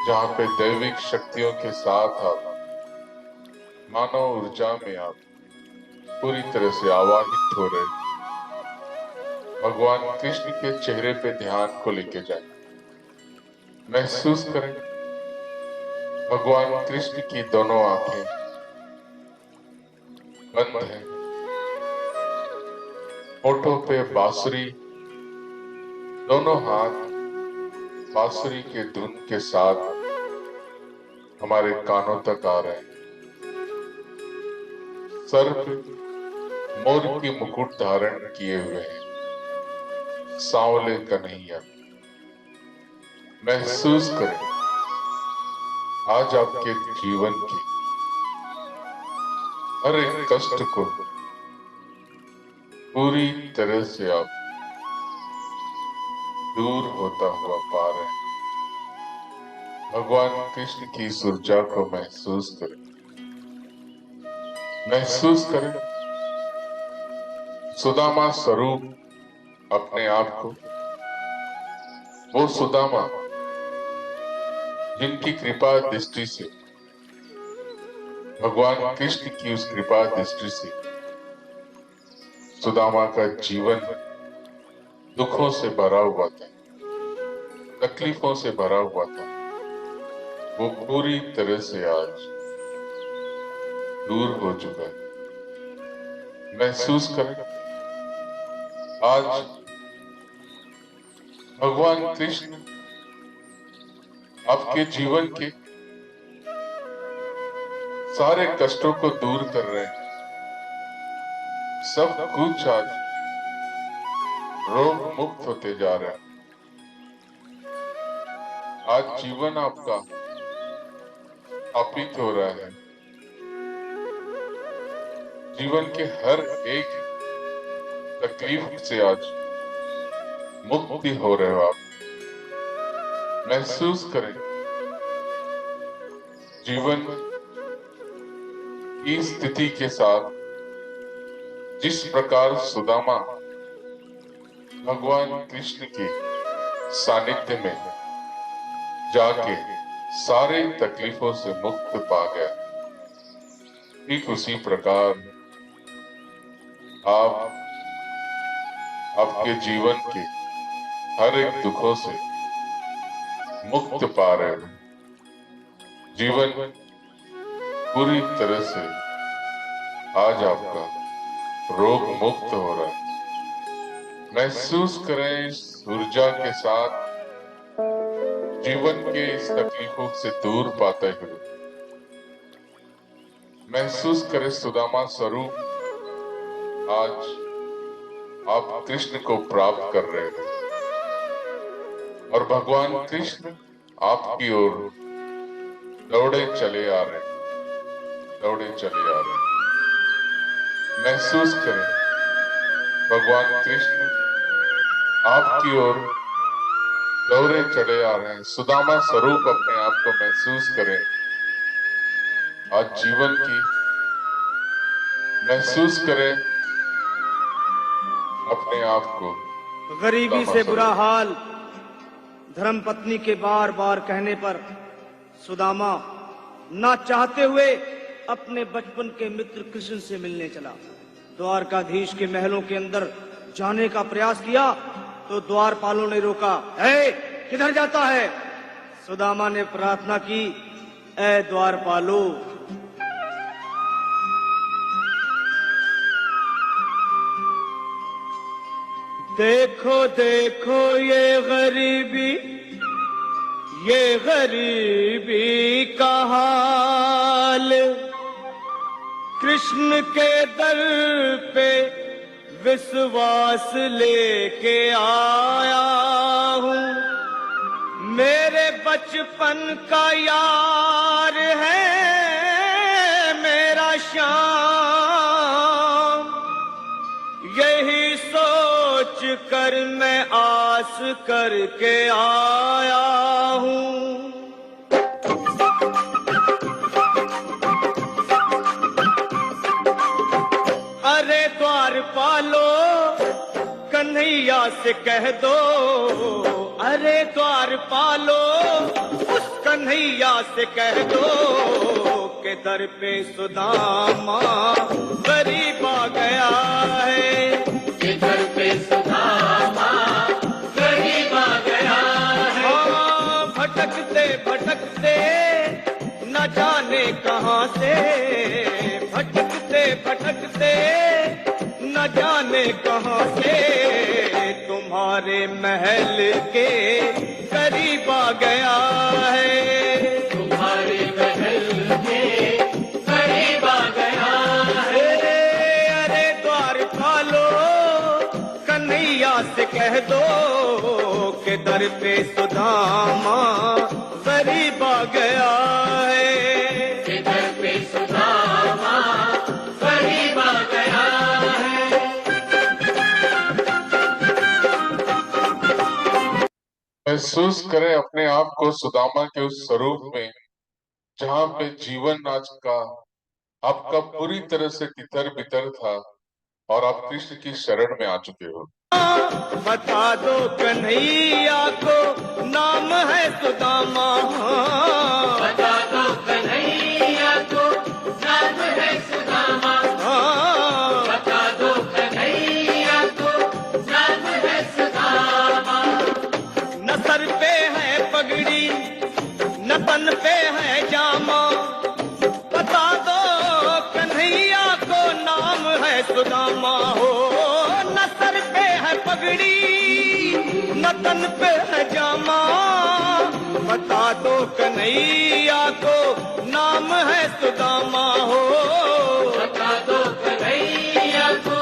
S1: जहां पे दैविक शक्तियों के साथ आप मानव ऊर्जा में आप पूरी तरह से आवाहित हो रहे हैं। भगवान कृष्ण के चेहरे पे ध्यान को लेके जाएं। महसूस करें भगवान कृष्ण की दोनों आंखें बंद हैं। होठों पे बांसुरी, दोनों हाथ बांसुरी के धुन के साथ हमारे कानों तक आ रहे हैं। सर पे मोर की मुकुट धारण किए हुए हैं सांवले कन्हैया। महसूस करें आज आपके जीवन के हर एक कष्ट को पूरी तरह से आप दूर होता हुआ पा रहे हैं। भगवान कृष्ण की इस ऊर्जा को महसूस करें। महसूस करें सुदामा स्वरूप अपने आप को, वो सुदामा जिनकी कृपा दृष्टि से, भगवान कृष्ण की उस कृपा दृष्टि से सुदामा का जीवन दुखों से भरा हुआ था, तकलीफों से भरा हुआ था। वो पूरी तरह से आज दूर हो चुका है। महसूस करें आज भगवान कृष्ण आपके जीवन के सारे कष्टों को दूर कर रहे हैं। सब कुछ आज रोग मुक्त होते जा रहा है। आज जीवन आपका स्थापित हो रहा है। जीवन के हर एक तकलीफ से आज मुक्ति हो रहे हो आप। महसूस करें जीवन की स्थिति के साथ जिस प्रकार सुदामा भगवान कृष्ण के सानिध्य में जाके सारे तकलीफों से मुक्त पा गया, ठीक उसी प्रकार आप आपके जीवन के हर एक दुखों से मुक्त पा रहे हो। जीवन पूरी तरह से आज आपका रोग मुक्त हो रहा है। महसूस करें इस ऊर्जा के साथ जीवन के इस तकलीफों से दूर पाते हुए। महसूस करें सुदामा स्वरूप आज आप कृष्ण को प्राप्त कर रहे हैं और भगवान कृष्ण आपकी ओर दौड़े चले आ रहे हैं, दौड़े चले आ रहे हैं। महसूस करें भगवान कृष्ण आपकी ओर दौड़े चले आ रहे हैं। सुदामा स्वरूप अपने आप को महसूस करें। आज जीवन की महसूस करें अपने आप को।
S4: गरीबी से बुरा हाल धर्मपत्नी के बार बार कहने पर सुदामा ना चाहते हुए अपने बचपन के मित्र कृष्ण से मिलने चला। द्वारकाधीश के महलों के अंदर जाने का प्रयास किया तो द्वारपालों ने रोका। ए, किधर जाता है? सुदामा ने प्रार्थना की, ए द्वारपालो, देखो देखो ये गरीबी का हाल, कृष्ण के दर पे विश्वास लेके आया हूँ। मेरे बचपन का यार है मेरा श्याम, यही सोच कर मैं आस करके आया हूँ। अरे द्वारपालो, कन्हैया से कह दो, अरे द्वारपालो, उस कन्हैया से कह दो के दर पे सुदामा गरीब आ गया है। के दर पे सुदामा गरीब आ गया है। हाँ, भटकते भटकते न जाने कहाँ से, भटकते भटकते न जाने कहाँ से तुम्हारे महल के करीब आ गया है। तुम्हारे महल के करीब आ गया है। अरे द्वारपालो, कन्हैया से कह दो के दर पे सुदामा करीब आ गया है। के दर पे सुदामा करीब आ गया है।
S1: महसूस करें अपने आप को सुदामा के उस स्वरूप में जहाँ पे जीवन आज का आपका पूरी तरह से तितर बितर था और आप कृष्ण की शरण में आ चुके हो।
S4: बता दो कन्हैया को नाम है सुदामा, बता दो कन्हैया को नाम है सुदामा, बता दो कन्हैया को नाम है सुदामा। न सर पे है पगड़ी न तन पे है जामा, बता दो कन्हैया को नाम है सुदामा हो। न सर पे है पगड़ी न तन पे है जामा, बता दो कन्हैया को नाम है सुदामा हो। बता दो कन्हैया को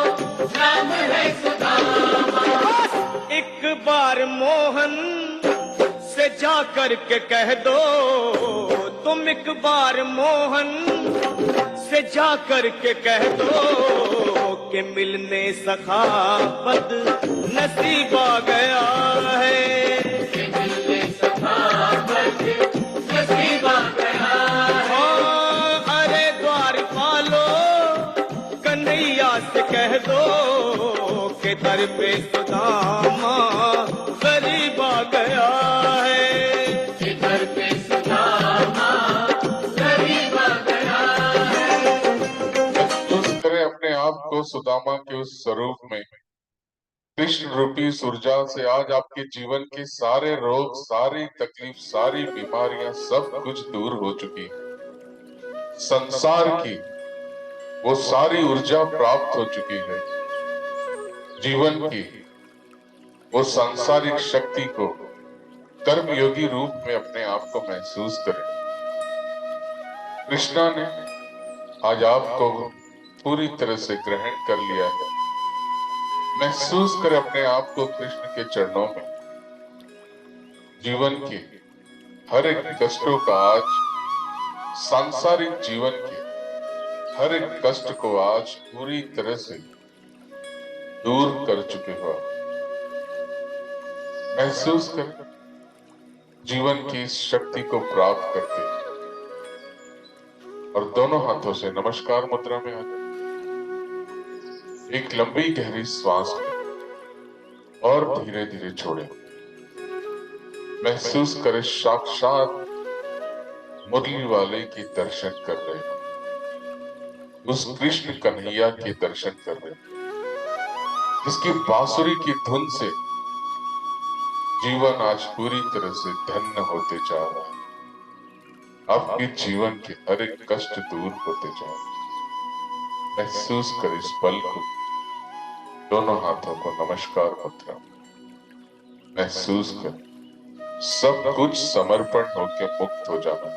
S4: नाम है सुदामा। बस एक बार मोहन से जा कर के कह दो, तुम एक बार मोहन से जा कर के कह दो कि मिलने सखावत नसीब आ गया है। कि मिलने सखावत नसीब आ गया है। अरे द्वारपालो, कन्हैया से कह दो कि दर पे सुदामा गरीब आ गया है। कि दर पे सुदामा गरीब आ गया है।
S1: महसूस करें अपने आप को सुदामा के उस स्वरूप में। कृष्ण रूपी इस ऊर्जा से आज आपके जीवन के सारे रोग, सारी तकलीफ, सारी बीमारियां सब कुछ दूर हो चुकी है। संसार की वो सारी ऊर्जा प्राप्त हो चुकी है। जीवन की वो सांसारिक शक्ति को कर्मयोगी रूप में अपने आप को महसूस करें। कृष्णा ने आज आपको पूरी तरह से ग्रहण कर लिया है। महसूस करें अपने आप को कृष्ण के चरणों में। जीवन के हर एक कष्टों का आज, सांसारिक जीवन के हर एक कष्ट को आज पूरी तरह से दूर कर चुके हो। महसूस करें जीवन की इस शक्ति को प्राप्त करके, और दोनों हाथों से नमस्कार मुद्रा में आ जाए। एक लंबी गहरी श्वास लें और धीरे धीरे छोड़ें। महसूस करें साक्षात मुरली वाले के दर्शन कर रहे हो, उस कृष्ण कन्हैया के दर्शन कर रहे हो, जिसकी बांसुरी की धुन से जीवन आज पूरी तरह से धन्य होते जा रहा है। आपके जीवन के हर एक कष्ट दूर होते जा रहे हैं। महसूस कर इस पल को, दोनों हाथों को नमस्कार मुद्रा। महसूस कर सब कुछ समर्पण होकर मुक्त हो जाना।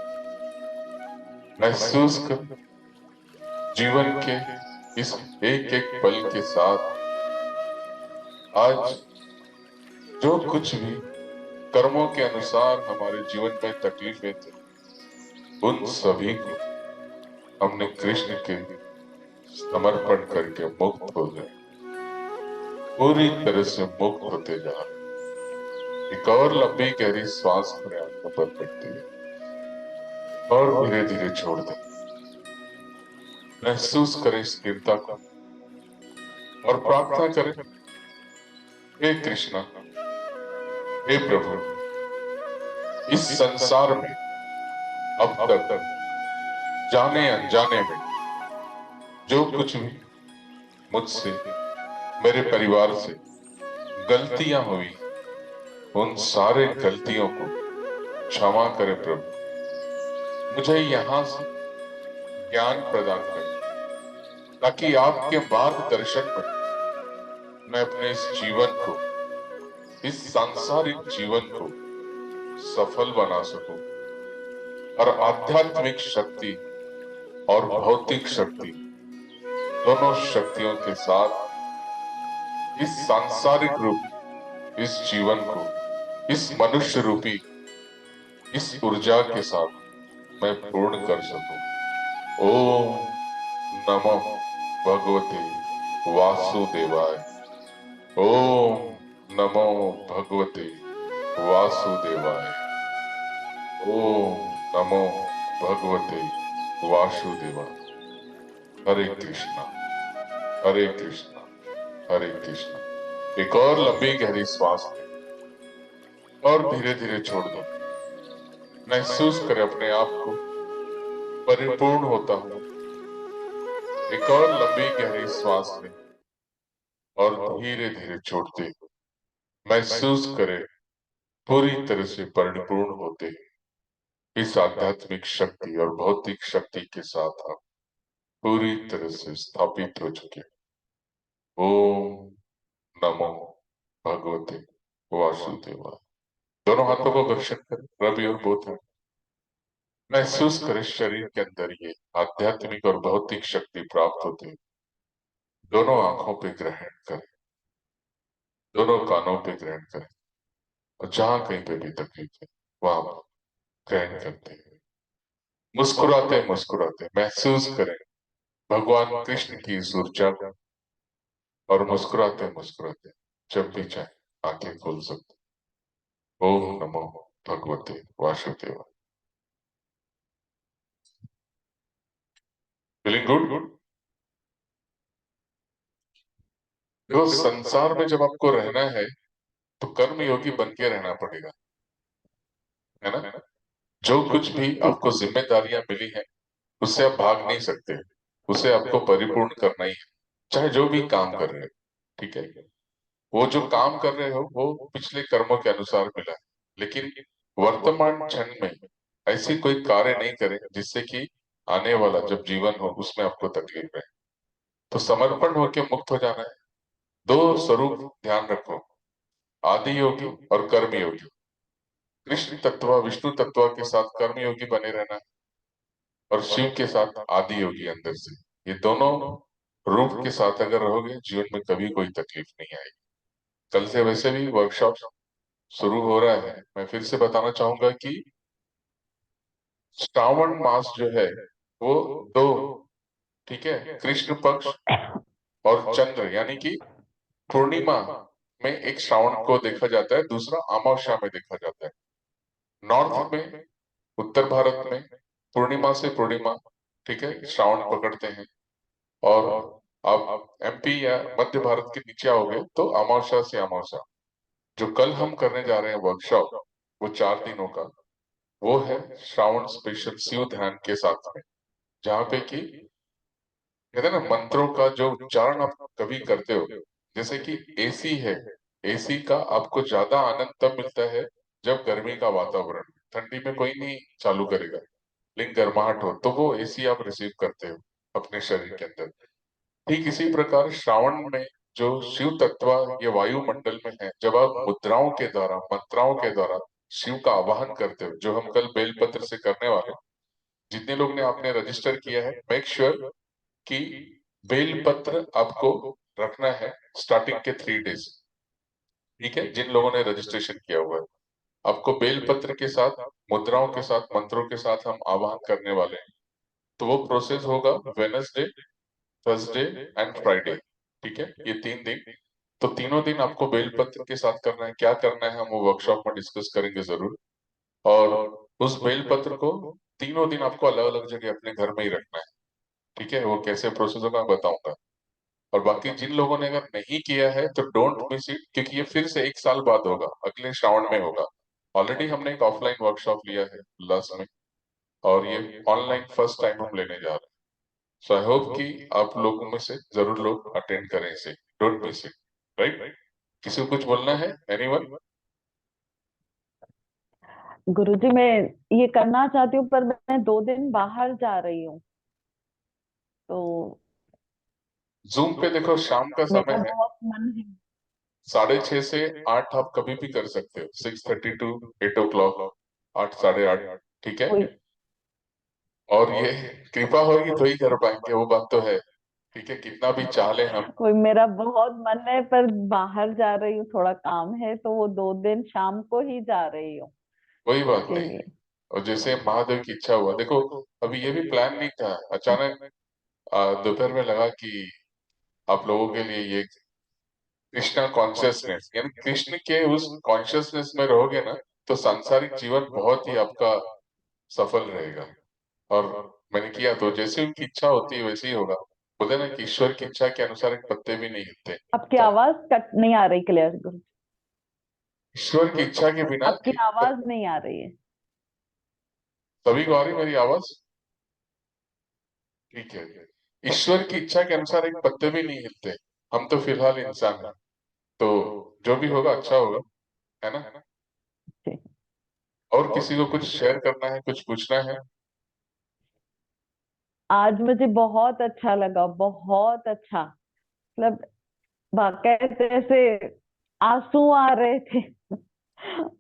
S1: महसूस कर जीवन के इस एक एक पल के साथ आज जो कुछ भी कर्मों के अनुसार हमारे जीवन में तकलीफें थी, उन सभी को हमने कृष्ण के समर्पण करके मुक्त हो गए, पूरी तरह से मुक्त होते जा रहे। एक और लंबी गहरी श्वास अपने आंखों पर पड़ती है और धीरे धीरे छोड़ दें। महसूस करें स्थिरता को और प्रार्थना करें, हे कृष्णा, हे प्रभु, इस संसार में अब तक जाने अनजाने में जो कुछ भी मुझसे, मेरे परिवार से गलतियां हुई, उन सारे गलतियों को क्षमा करें प्रभु। मुझे यहां से ज्ञान प्रदान करें, ताकि आपके मार्गदर्शन में मैं अपने इस जीवन को, इस सांसारिक जीवन को सफल बना सकूं और आध्यात्मिक शक्ति और भौतिक शक्ति, दोनों शक्तियों के साथ इस सांसारिक रूप, इस जीवन को, इस मनुष्य रूपी इस ऊर्जा के साथ मैं पूर्ण कर सकूं। ओम नमो भगवते वासुदेवाय। ओम नमो भगवते वासुदेवाय। ओम नमो भगवते वासुदेवाय। हरे कृष्णा, हरे कृष्णा, हरे कृष्णा। एक और लंबी गहरी श्वास लें और धीरे धीरे छोड़ दो। महसूस करें अपने आप को परिपूर्ण होता हुआ। एक और लंबी गहरी श्वास लें और धीरे धीरे छोड़ते हुए महसूस करें पूरी तरह से परिपूर्ण होते हैं। इस आध्यात्मिक शक्ति और भौतिक शक्ति के साथ आप पूरी तरह से स्थापित हो चुके हैं। ओम नमो भगवते वासुदेवाय। दोनों हाथों को दर्शन करें, रवि और बोध है। महसूस करें शरीर के अंदर ये आध्यात्मिक और भौतिक शक्ति प्राप्त होती है। दोनों आंखों पे ग्रहण करें, दोनों कानों पे ग्रहण करें, और जहां कहीं पे भी तकलीफ है वहां ग्रहण करते हैं। मुस्कुराते मुस्कुराते महसूस करें भगवान कृष्ण की इस ऊर्जा को, और मुस्कुराते मुस्कुराते जब भी चाहे आंखें खोल सकते। ओम नमो भगवते वासुदेवाय। Feeling good? देखो, संसार में जब आपको रहना है तो कर्म योगी बन के रहना पड़ेगा, है ना? जो कुछ भी आपको जिम्मेदारियां मिली हैं उससे आप भाग नहीं सकते, उसे आपको परिपूर्ण करना ही है, चाहे जो भी काम कर रहे हो। ठीक है, वो जो काम कर रहे हो वो पिछले कर्मों के अनुसार मिला है, लेकिन वर्तमान क्षण में ऐसी कोई कार्य नहीं करें जिससे कि आने वाला जब जीवन हो उसमें आपको तकलीफ रहे। तो समर्पण होकर मुक्त हो जाना है। दो स्वरूप ध्यान रखो, आदि योगी और कर्म योगी। कृष्ण तत्व, विष्णु तत्व के साथ कर्म योगी बने रहना है, और शिव के साथ आदि योगी अंदर से। ये दोनों रूप के साथ अगर रहोगे जीवन में कभी कोई तकलीफ नहीं आएगी। कल से वैसे भी वर्कशॉप शुरू हो रहा है। मैं फिर से बताना चाहूंगा कि श्रावण मास जो है वो दो, ठीक है, कृष्ण पक्ष और चंद्र यानी कि पूर्णिमा में एक श्रावण को देखा जाता है, दूसरा अमावस्या में देखा जाता है। नॉर्थ में, उत्तर भारत में पूर्णिमा से पूर्णिमा, ठीक है, श्रावण पकड़ते हैं। और आप एमपी या मध्य भारत के नीचे आओगे तो अमावस्या से अमावस्या। जो कल हम करने जा रहे हैं वर्कशॉप, वो 4 दिनों का, वो है श्रावण स्पेशल शिव ध्यान के साथ में, जहाँ पे कि कहते हैं ना मंत्रों का जो उच्चारण आप कभी करते हो, जैसे कि एसी है, एसी का आपको ज्यादा आनंद तब मिलता है जब गर्मी का वातावरण, ठंडी में कोई नहीं चालू करेगा, लेकिन गर्माहट हो तो वो एसी आप रिसीव करते हो अपने शरीर के अंदर। ठीक इसी प्रकार श्रावण में जो शिव तत्व ये वायुमंडल में है, जब आप मुद्राओं के द्वारा, मंत्राओं के द्वारा शिव का आवाहन करते हो, जो हम कल बेलपत्र से करने वाले हैं। जितने लोग ने आपने रजिस्टर किया है, मेक श्योर कि बेलपत्र आपको रखना है स्टार्टिंग के 3 डेज, ठीक है। जिन लोगों ने रजिस्ट्रेशन किया हुआ है, आपको बेलपत्र के साथ, मुद्राओं के साथ, मंत्रों के साथ हम आवाहन करने वाले हैं। तो वो प्रोसेस होगा वेनसडे, थर्सडे एंड फ्राइडे, ठीक है, ये 3 दिन। तो तीनों दिन आपको बेलपत्र के साथ करना है। क्या करना है हम वो वर्कशॉप में डिस्कस करेंगे जरूर। और उस बेलपत्र को तीनों दिन आपको अलग अलग जगह अपने घर में ही रखना है, ठीक है। वो कैसे प्रोसेस होगा मैं बताऊंगा। और बाकी जिन लोगों ने अगर नहीं किया है तो डोंट मिस इट, क्योंकि ये फिर से 1 साल बाद होगा, अगले श्रावण में होगा। ऑलरेडी हमने एक ऑफलाइन वर्कशॉप लिया है उल्लास में, और ये ऑनलाइन फर्स्ट टाइम हम लेने जा रहे हैं। सो आई होप कि आप लोगों में से जरूर लोग अटेंड करें इसे, डोंट मिस इट, राइट। किसी को कुछ बोलना है, एनीवन?
S5: गुरुजी, मैं ये करना चाहती हूँ पर मैं 2 दिन बाहर जा रही हूँ, तो
S1: जूम पे देखो शाम का समय
S5: मेरा
S1: है,
S5: बहुत मन है।
S1: 6:30 से 8 आप कभी भी कर सकते हो, 6:30 टू 8 o'clock, 8, 8:30, ठीक है।
S5: कोई
S1: और ये कृपा होगी तो ही कर पाएंगे, वो बात तो है, ठीक है, कितना भी चाह ले हम।
S5: कोई मेरा बहुत मन है पर बाहर जा रही हूँ, थोड़ा काम है, तो वो 2 दिन शाम को ही जा रही हूँ
S1: कोई बात
S5: इसके
S1: नहीं।
S5: लिए।
S1: और जैसे महादेव की इच्छा हुआ, देखो अभी ये भी प्लान नहीं था, अचानक दोपहर में लगा कि आप लोगों के लिए ये कृष्णा कॉन्शियसनेस, यानी कृष्ण के उस कॉन्शियसनेस में रहोगे ना, तो सांसारिक जीवन बहुत ही आपका सफल रहेगा। और मैंने किया तो जैसे उनकी इच्छा होती है वैसे ही होगा। बोलते हैं ना कि ईश्वर की इच्छा के अनुसार एक पत्ते भी नहीं हिलते।
S5: आपकी
S1: तो
S5: आवाज कट नहीं आ रही क्लियर गुरु।
S1: ईश्वर की इच्छा के बिना
S5: आपकी आवाज नहीं आ रही है।
S1: सभी को आ रही मेरी आवाज? ठीक है। ईश्वर की इच्छा के अनुसार एक पत्ते भी नहीं हिलते। हम तो फिलहाल इंसान हैं, तो जो भी होगा अच्छा होगा, है ना।
S5: जी।
S1: और किसी को कुछ शेयर करना है, कुछ पूछना है?
S5: आज मुझे बहुत अच्छा लगा, बहुत अच्छा, मतलब बाकायदे जैसे आंसू आ रहे थे।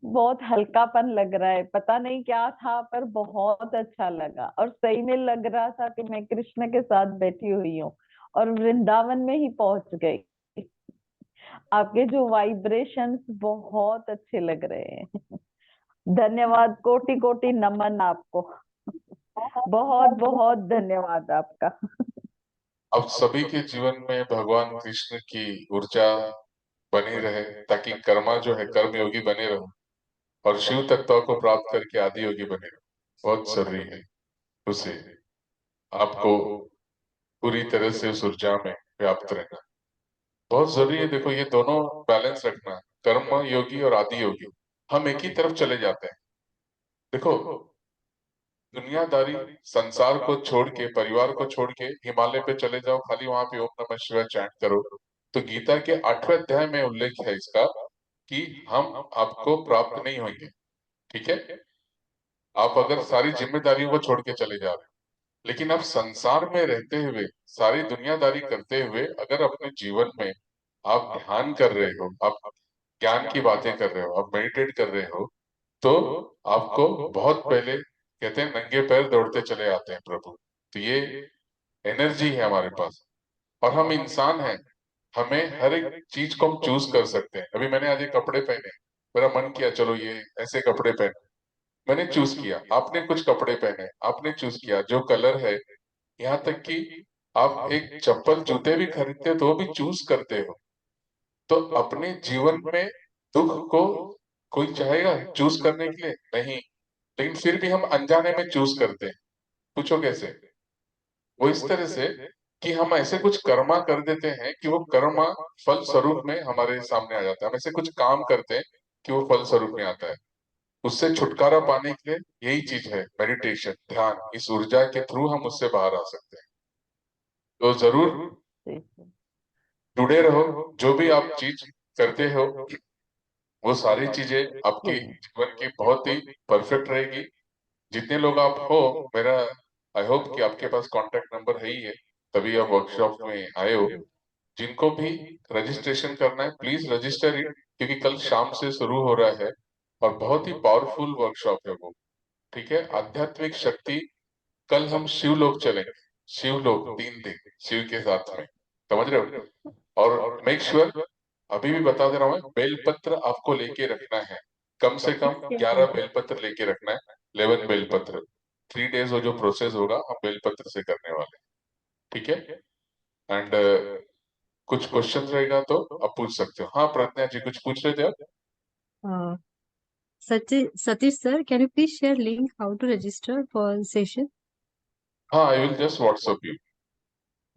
S5: बहुत हल्कापन लग रहा है, पता नहीं क्या था पर बहुत अच्छा लगा, और सही में लग रहा था कि मैं कृष्ण के साथ बैठी हुई हूँ और वृंदावन में ही पहुंच गई। आपके जो वाइब्रेशंस बहुत अच्छे लग रहे हैं। धन्यवाद, कोटि कोटि नमन आपको। बहुत बहुत धन्यवाद आपका।
S1: अब सभी के जीवन में भगवान कृष्ण की ऊर्जा बनी रहे, ताकि कर्मा जो है कर्म योगी बने रहो, और शिव तत्व को प्राप्त करके आदि योगी बने रहो। बहुत जरूरी है उसे आपको पूरी तरह से उस ऊर्जा में व्याप्त रहना बहुत जरूरी है। देखो ये दोनों बैलेंस रखना, कर्म योगी और आदि योगी, हम एक ही तरफ चले जाते हैं। देखो दुनियादारी संसार को छोड़ के, परिवार को छोड़ के हिमालय पे चले जाओ, खाली वहां पे ओम नमः शिवाय चैंट करो, तो गीता के 8वें अध्याय में उल्लेख है इसका कि हम आपको प्राप्त नहीं होंगे, ठीक है। आप अगर सारी जिम्मेदारियों को छोड़ के चले जा रहे हो, लेकिन आप संसार में रहते हुए, सारी दुनियादारी करते हुए, अगर अपने जीवन में आप ध्यान कर रहे हो, आप ज्ञान की बातें कर रहे हो, आप मेडिटेट कर रहे हो, तो आपको बहुत पहले, कहते हैं नंगे पैर दौड़ते चले आते हैं प्रभु। तो ये एनर्जी है हमारे पास। और हम इंसान हैं, हमें हर एक चीज को हम चूज कर सकते हैं। अभी मैंने आज ये कपड़े पहने, मेरा मन किया चलो ये ऐसे कपड़े पहने, मैंने चूज किया। आपने कुछ कपड़े पहने, आपने चूज किया जो कलर है। यहाँ तक कि आप एक चप्पल जूते भी खरीदते हो तो वो भी चूज करते हो। तो अपने जीवन में दुख को कोई चाहेगा चूज करने के लिए? नहीं। लेकिन फिर भी हम अनजाने में चूज करते हैं। पूछो कैसे? वो इस तरह से कि हम ऐसे कुछ कर्मा कर देते हैं कि वो कर्मा फल स्वरूप में हमारे सामने आ जाता है। हम ऐसे कुछ काम करते हैं कि वो फल स्वरूप में आता है। उससे छुटकारा पाने के लिए यही चीज है मेडिटेशन, ध्यान। इस ऊर्जा के थ्रू हम उससे बाहर आ सकते हैं। तो जरूर
S5: जी सर।
S1: जुड़े रहो। जो भी आप चीज करते हो वो सारी चीजें आपकी
S5: जी
S1: जीवन की बहुत ही परफेक्ट रहेगी। जितने लोग आप हो, मेरा आई होप कि आपके पास कांटेक्ट नंबर है ही है, तभी आप वर्कशॉप में आए हो। जिनको भी रजिस्ट्रेशन करना है प्लीज रजिस्टर इट, क्योंकि कल शाम से शुरू हो रहा है और बहुत ही पावरफुल वर्कशॉप है वो। ठीक है, आध्यात्मिक शक्ति। कल हम शिवलोक चलेंगे, शिवलोक 3 दिन शिव के साथ में, समझ रहे हो? और मेक श्योर अभी भी बता दे रहा हूँ, बेलपत्र आपको लेके रखना है। कम से कम 11 बेलपत्र लेके रखना है, 11 बेलपत्र। 3 डेज वो जो प्रोसेस होगा हम बेलपत्र से करने वाले हैं। ठीक है? एंड कुछ क्वेश्चन रहेगा तो आप पूछ सकते हो। हाँ प्रज्ञा जी कुछ पूछ रहे थे आप?
S6: Uh, Satish sir, can you please share link how to register for session?
S1: हाँ, I will just WhatsApp you.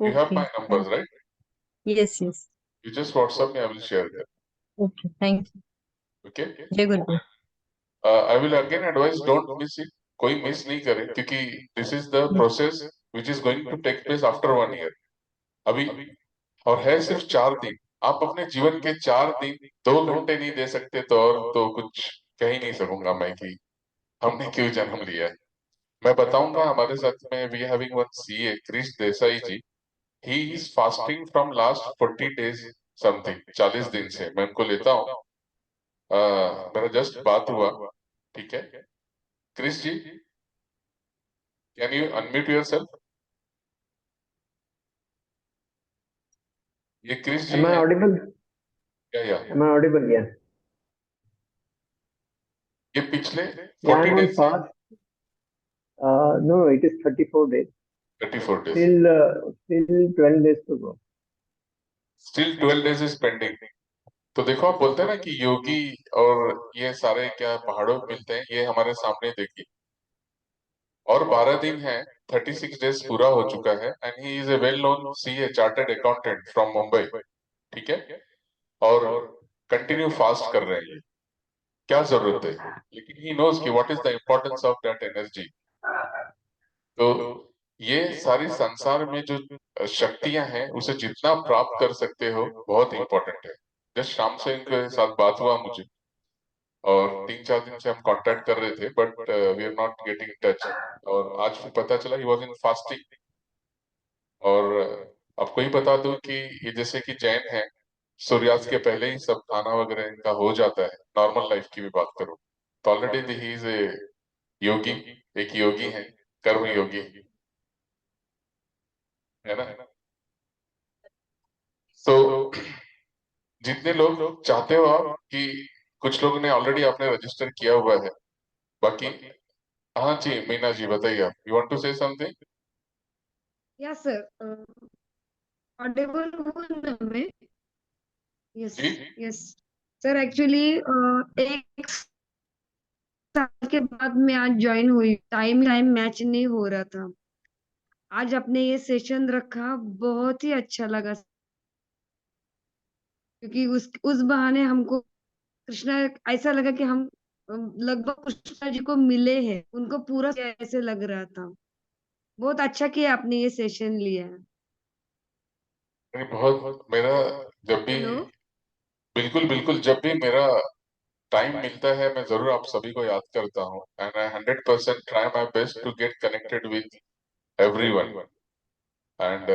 S1: You have
S6: Okay.
S1: My numbers right?
S6: Yes, yes.
S1: You just WhatsApp me, I will share that.
S6: Okay. Thank you.
S1: Okay.
S6: Jai Guru.
S1: I will again advise don't miss it. कोई miss नहीं करे, क्योंकि this is the
S6: Yes.
S1: Process which is going to take place after 1 year. अभी और है सिर्फ 4 दिन। आप अपने जीवन के 4 दिन 2 घंटे नहीं दे सकते तो और तो कुछ कह ही नहीं सकूंगा मैं कि हमने क्यों जन्म लिया है। मैं बताऊंगा, हमारे साथ में we having one CA Krish Desai ji. He is fasting from last 40 days something, 40 दिन से मैं उनको लेता हूँ। मेरा जस्ट बात हुआ। ठीक है Krish ji, can you unmute yourself? ये क्रिश जी
S7: Am I
S1: हैं
S7: audible?
S1: क्या? या
S7: Am I audible? Yeah.
S1: ये पिछले
S7: Yeah, I'm
S1: 40
S7: on
S1: डेज से
S7: fast. No, no, it is 34 days.
S1: 34 days
S7: Still 12 days to go.
S1: Still 12 days is pending. तो देखो, आप बोलते हैं ना कि योगी और ये सारे क्या पहाड़ों में मिलते हैं, ये हमारे सामने देखिए। और 12 दिन है, 36 डेज पूरा हो चुका है and he is a well known CA chartered accountant from Mumbai. ठीक है, और कंटिन्यू फास्ट कर रहे हैं ये। क्या जरूरत है? लेकिन ही नोज कि what is the importance of that energy. तो ये सारी संसार में जो शक्तियां हैं उसे जितना प्राप्त कर सकते हो बहुत इंपॉर्टेंट है। जस्ट शाम से इनके साथ बात हुआ मुझे, और 3-4 दिन से हम कांटेक्ट कर रहे थे but we are not getting touch. और आज फिर पता चला ही वॉज इन फास्टिंग। और आपको ही बता दूं कि ये जैसे कि जैन है, सूर्यास्त के पहले ही सब खाना वगैरह इनका हो जाता है। नॉर्मल लाइफ की भी बात करूं तो ऑलरेडी ही इज ए योगी, एक योगी है, कर्म योगी, है ना? तो जितने लोग चाहते हो आप कि कुछ लोगों ने ऑलरेडी आपने रजिस्टर किया हुआ है, बाकी हाँ जी मीना जी बताइए, आप you want to say something?
S8: Yes, sir. Audible हूँ ना मैं? Yes,
S1: जी
S8: yes. Sir, actually एक साल के बाद मैं आज ज्वाइन हुई। टाइम मैच नहीं हो रहा था। आज आपने ये सेशन रखा, बहुत ही अच्छा लगा, क्योंकि उस बहाने हमको कृष्णा ऐसा लगा कि हम लगभग कृष्णा जी को मिले हैं, उनको पूरा ऐसे लग रहा था। बहुत अच्छा किया आपने ये सेशन लिया है।
S1: नहीं, बहुत मेरा जब भी
S8: हेलो।
S1: बिल्कुल बिल्कुल जब भी मेरा टाइम मिलता है मैं जरूर आप सभी को याद करता हूँ and I 100% try my best to get connected with everyone. And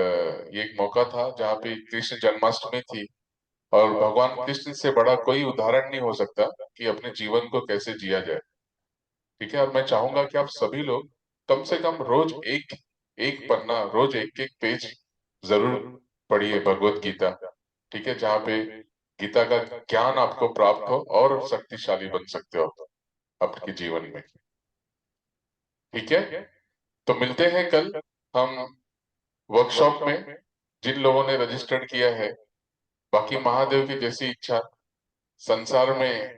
S1: ये एक मौका था जहाँ पे कृष्ण जन्माष्टमी थी, और भगवान कृष्ण से बड़ा कोई उदाहरण नहीं हो सकता कि अपने जीवन को कैसे जिया जाए। ठीक है, और मैं चाहूंगा कि आप सभी लोग कम से कम रोज एक एक पन्ना, रोज एक एक पेज जरूर पढ़िए भगवत गीता, ठीक है, जहाँ पे गीता का ज्ञान आपको प्राप्त हो और शक्तिशाली बन सकते हो आपके जीवन में। ठीक है, तो मिलते हैं कल हम वर्कशॉप में। जिन लोगों ने रजिस्टर्ड किया है, बाकी महादेव की जैसी इच्छा, संसार में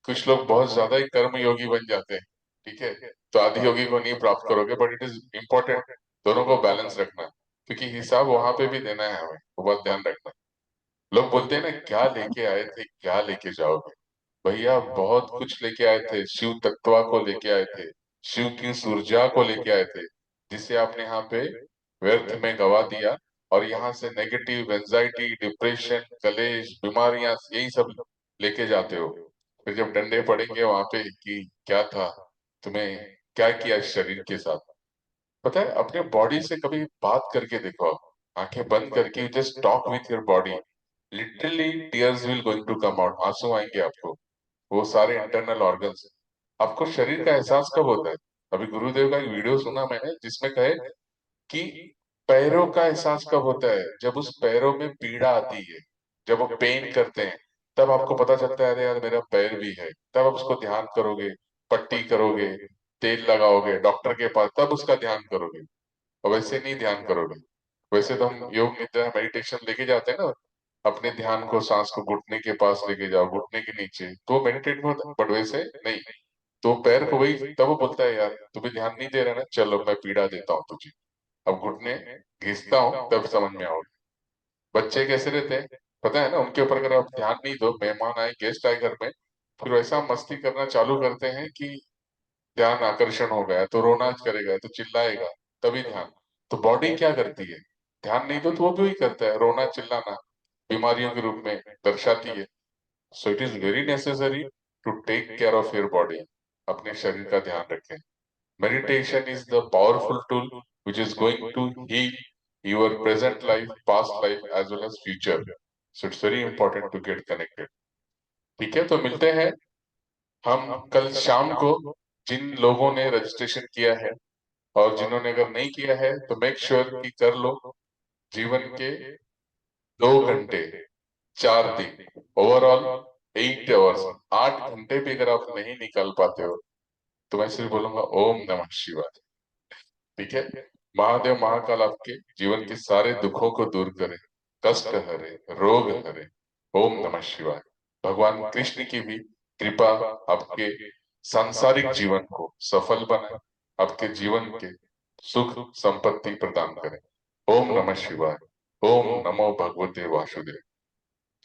S1: कुछ लोग बहुत ज्यादा ही कर्म योगी बन जाते हैं, ठीक है, तो आदि योगी को नहीं प्राप्त करोगे, बट इट इज इम्पोर्टेंट दोनों को बैलेंस रखना, क्योंकि हिसाब वहां पे भी देना है हमें, वो बात ध्यान रखना। लोग बोलते हैं ना, क्या लेके आए थे, क्या लेके जाओगे? भैया बहुत कुछ लेके आए थे, शिव तत्वा को लेके आए थे, शिव की उस ऊर्जा को लेके आए थे, जिसे आपने यहाँ पे व्यर्थ में गवा दिया, और यहाँ से नेगेटिव एंजाइटी, डिप्रेशन, कलेश, बीमारियां, यही सब लेके जाते हो। फिर जब डंडे पड़ेंगे वहां पे कि क्या था, तुम्हें क्या किया इस शरीर के साथ, पता है, अपने बॉडी से कभी बात करके देखो आप, आंखें बंद करके just talk with your body, literally tears will going to come out, आंसू आएंगे आपको। वो सारे इंटरनल ऑर्गन्स, आपको शरीर का एहसास कब होता है? अभी गुरुदेव का एक वीडियो सुना मैंने, जिसमें कहे कि पैरों का एहसास कब होता है? जब उस पैरों में पीड़ा आती है, जब वो पेन करते हैं, तब आपको पता चलता है अरे यार मेरा पैर भी है, तब आप उसको ध्यान करोगे, पट्टी करोगे, तेल लगाओगे, डॉक्टर के पास, तब उसका ध्यान करोगे, और वैसे नहीं ध्यान करोगे। वैसे तो हम योग निद्रा मेडिटेशन लेके जाते हैं ना, अपने ध्यान को सांस को घुटने के पास लेके जाओ, घुटने के नीचे, तो मेडिटेट में होता है, बट वैसे नहीं। तो पैर को वही तब वो बोलता है यार तुम्हें ध्यान नहीं दे रहा ना, चलो मैं पीड़ा देता हूँ तुझे, अब घुटने घिसता हूँ, तब समझ में आओगे। बच्चे कैसे रहते हैं पता है ना, उनके ऊपर अगर आप ध्यान नहीं दो, मेहमान आए, गेस्ट आए घर में, फिर वैसा मस्ती करना चालू करते हैं कि ध्यान आकर्षण हो गया, तो रोना करेगा, तो चिल्लाएगा, तभी ध्यान। तो बॉडी क्या करती है, ध्यान नहीं दो तो वो भी वही करता है, रोना चिल्लाना बीमारियों के रूप में दर्शाती है। So it is very necessary to take care of your body, अपने शरीर का ध्यान रखें। Meditation is the powerful tool which is going to heal your present life, past life as well as future. So it's very important to get connected. ठीक है, तो मिलते हैं हम कल शाम को। जिन लोगों ने रजिस्ट्रेशन किया है और जिन्होंने अगर नहीं किया है, तो मेक श्योर कि कर लो। जीवन के 2 घंटे, 4 दिन, ओवरऑल 8 आवर्स, 8 घंटे भी अगर आप नहीं निकाल पाते हो, तो मैं सिर्फ बोलूंगा ओम नमः शिवाय। ठीक है, महादेव महाकाल आपके जीवन के सारे दुखों को दूर करे, कष्ट हरे, रोग हरे। ओम नमः शिवाय। भगवान कृष्ण की भी कृपा आपके सांसारिक जीवन को सफल बनाए, आपके जीवन के सुख संपत्ति प्रदान करे। ओम नमः शिवाय। ओम नमो भगवते वासुदेव।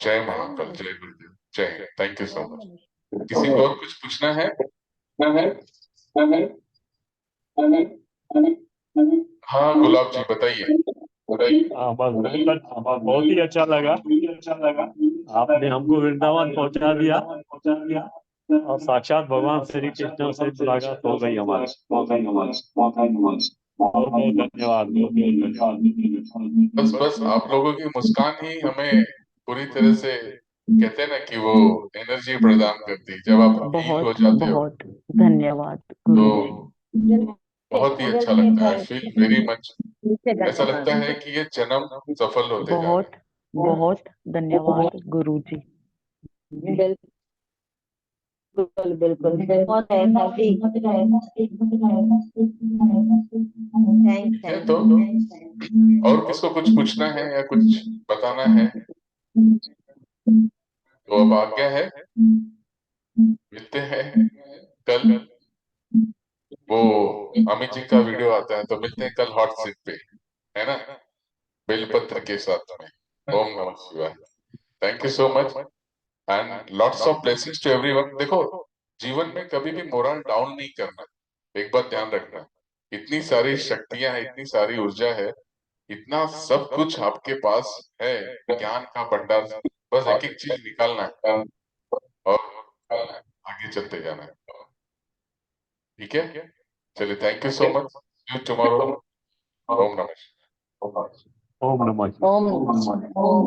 S1: जय महाकाल, जय गुरुदेव, जय Hind. Thank you so much. किसी को और कुछ पूछना है? हाँ गुलाब जी बताइए।
S9: हाँ बस बहुत ही अच्छा लगा, आपने हमको वृंदावन पहुंचा दिया और साक्षात भगवान श्री कृष्ण से मुलाकात हो गई हमारी। बहुत बहुत धन्यवाद, बहुत बहुत धन्यवाद।
S1: बस आप लोगों की मुस्कान ही हमें पूरी तरह से, कहते हैं ना कि वो एनर्जी प्रदान करती है। जब आप हील हो जाते हो
S5: बहुत धन्यवाद
S1: तो
S5: गुरुजी।
S1: बहुत ही अच्छा लगता है, फील वेरी मच। ऐसा लगता है कि ये जन्म सफल होते जा रहे हैं।
S5: बहुत धन्यवाद गुरुजी।
S10: बिल्कुल बिल्कुल बहुत
S1: ठीक है, तो और किसको कुछ पूछना है या कुछ बताना है तो अब आज्ञा है। मिलते हैं कल। वो अमित जी का वीडियो आता है, तो मिलते हैं कल हॉट सीट पे, है ना, बेलपत्र के साथ में। ओम नमः शिवाय। Thank you so much and lots of blessings to everyone. देखो, जीवन में कभी भी मोरल डाउन नहीं करना, एक बात ध्यान रखना। इतनी सारी शक्तियां हैं, इतनी सारी ऊर्जा है, इतना सब कुछ आपके पास है, ज्ञान का भंडार, बस एक एक चीज निकालना है और आगे चलते जाना है। ठीक है, चलिए, thank you so much, see you tomorrow. ओम नमः शिवाय।
S9: ओम नमः
S10: ओम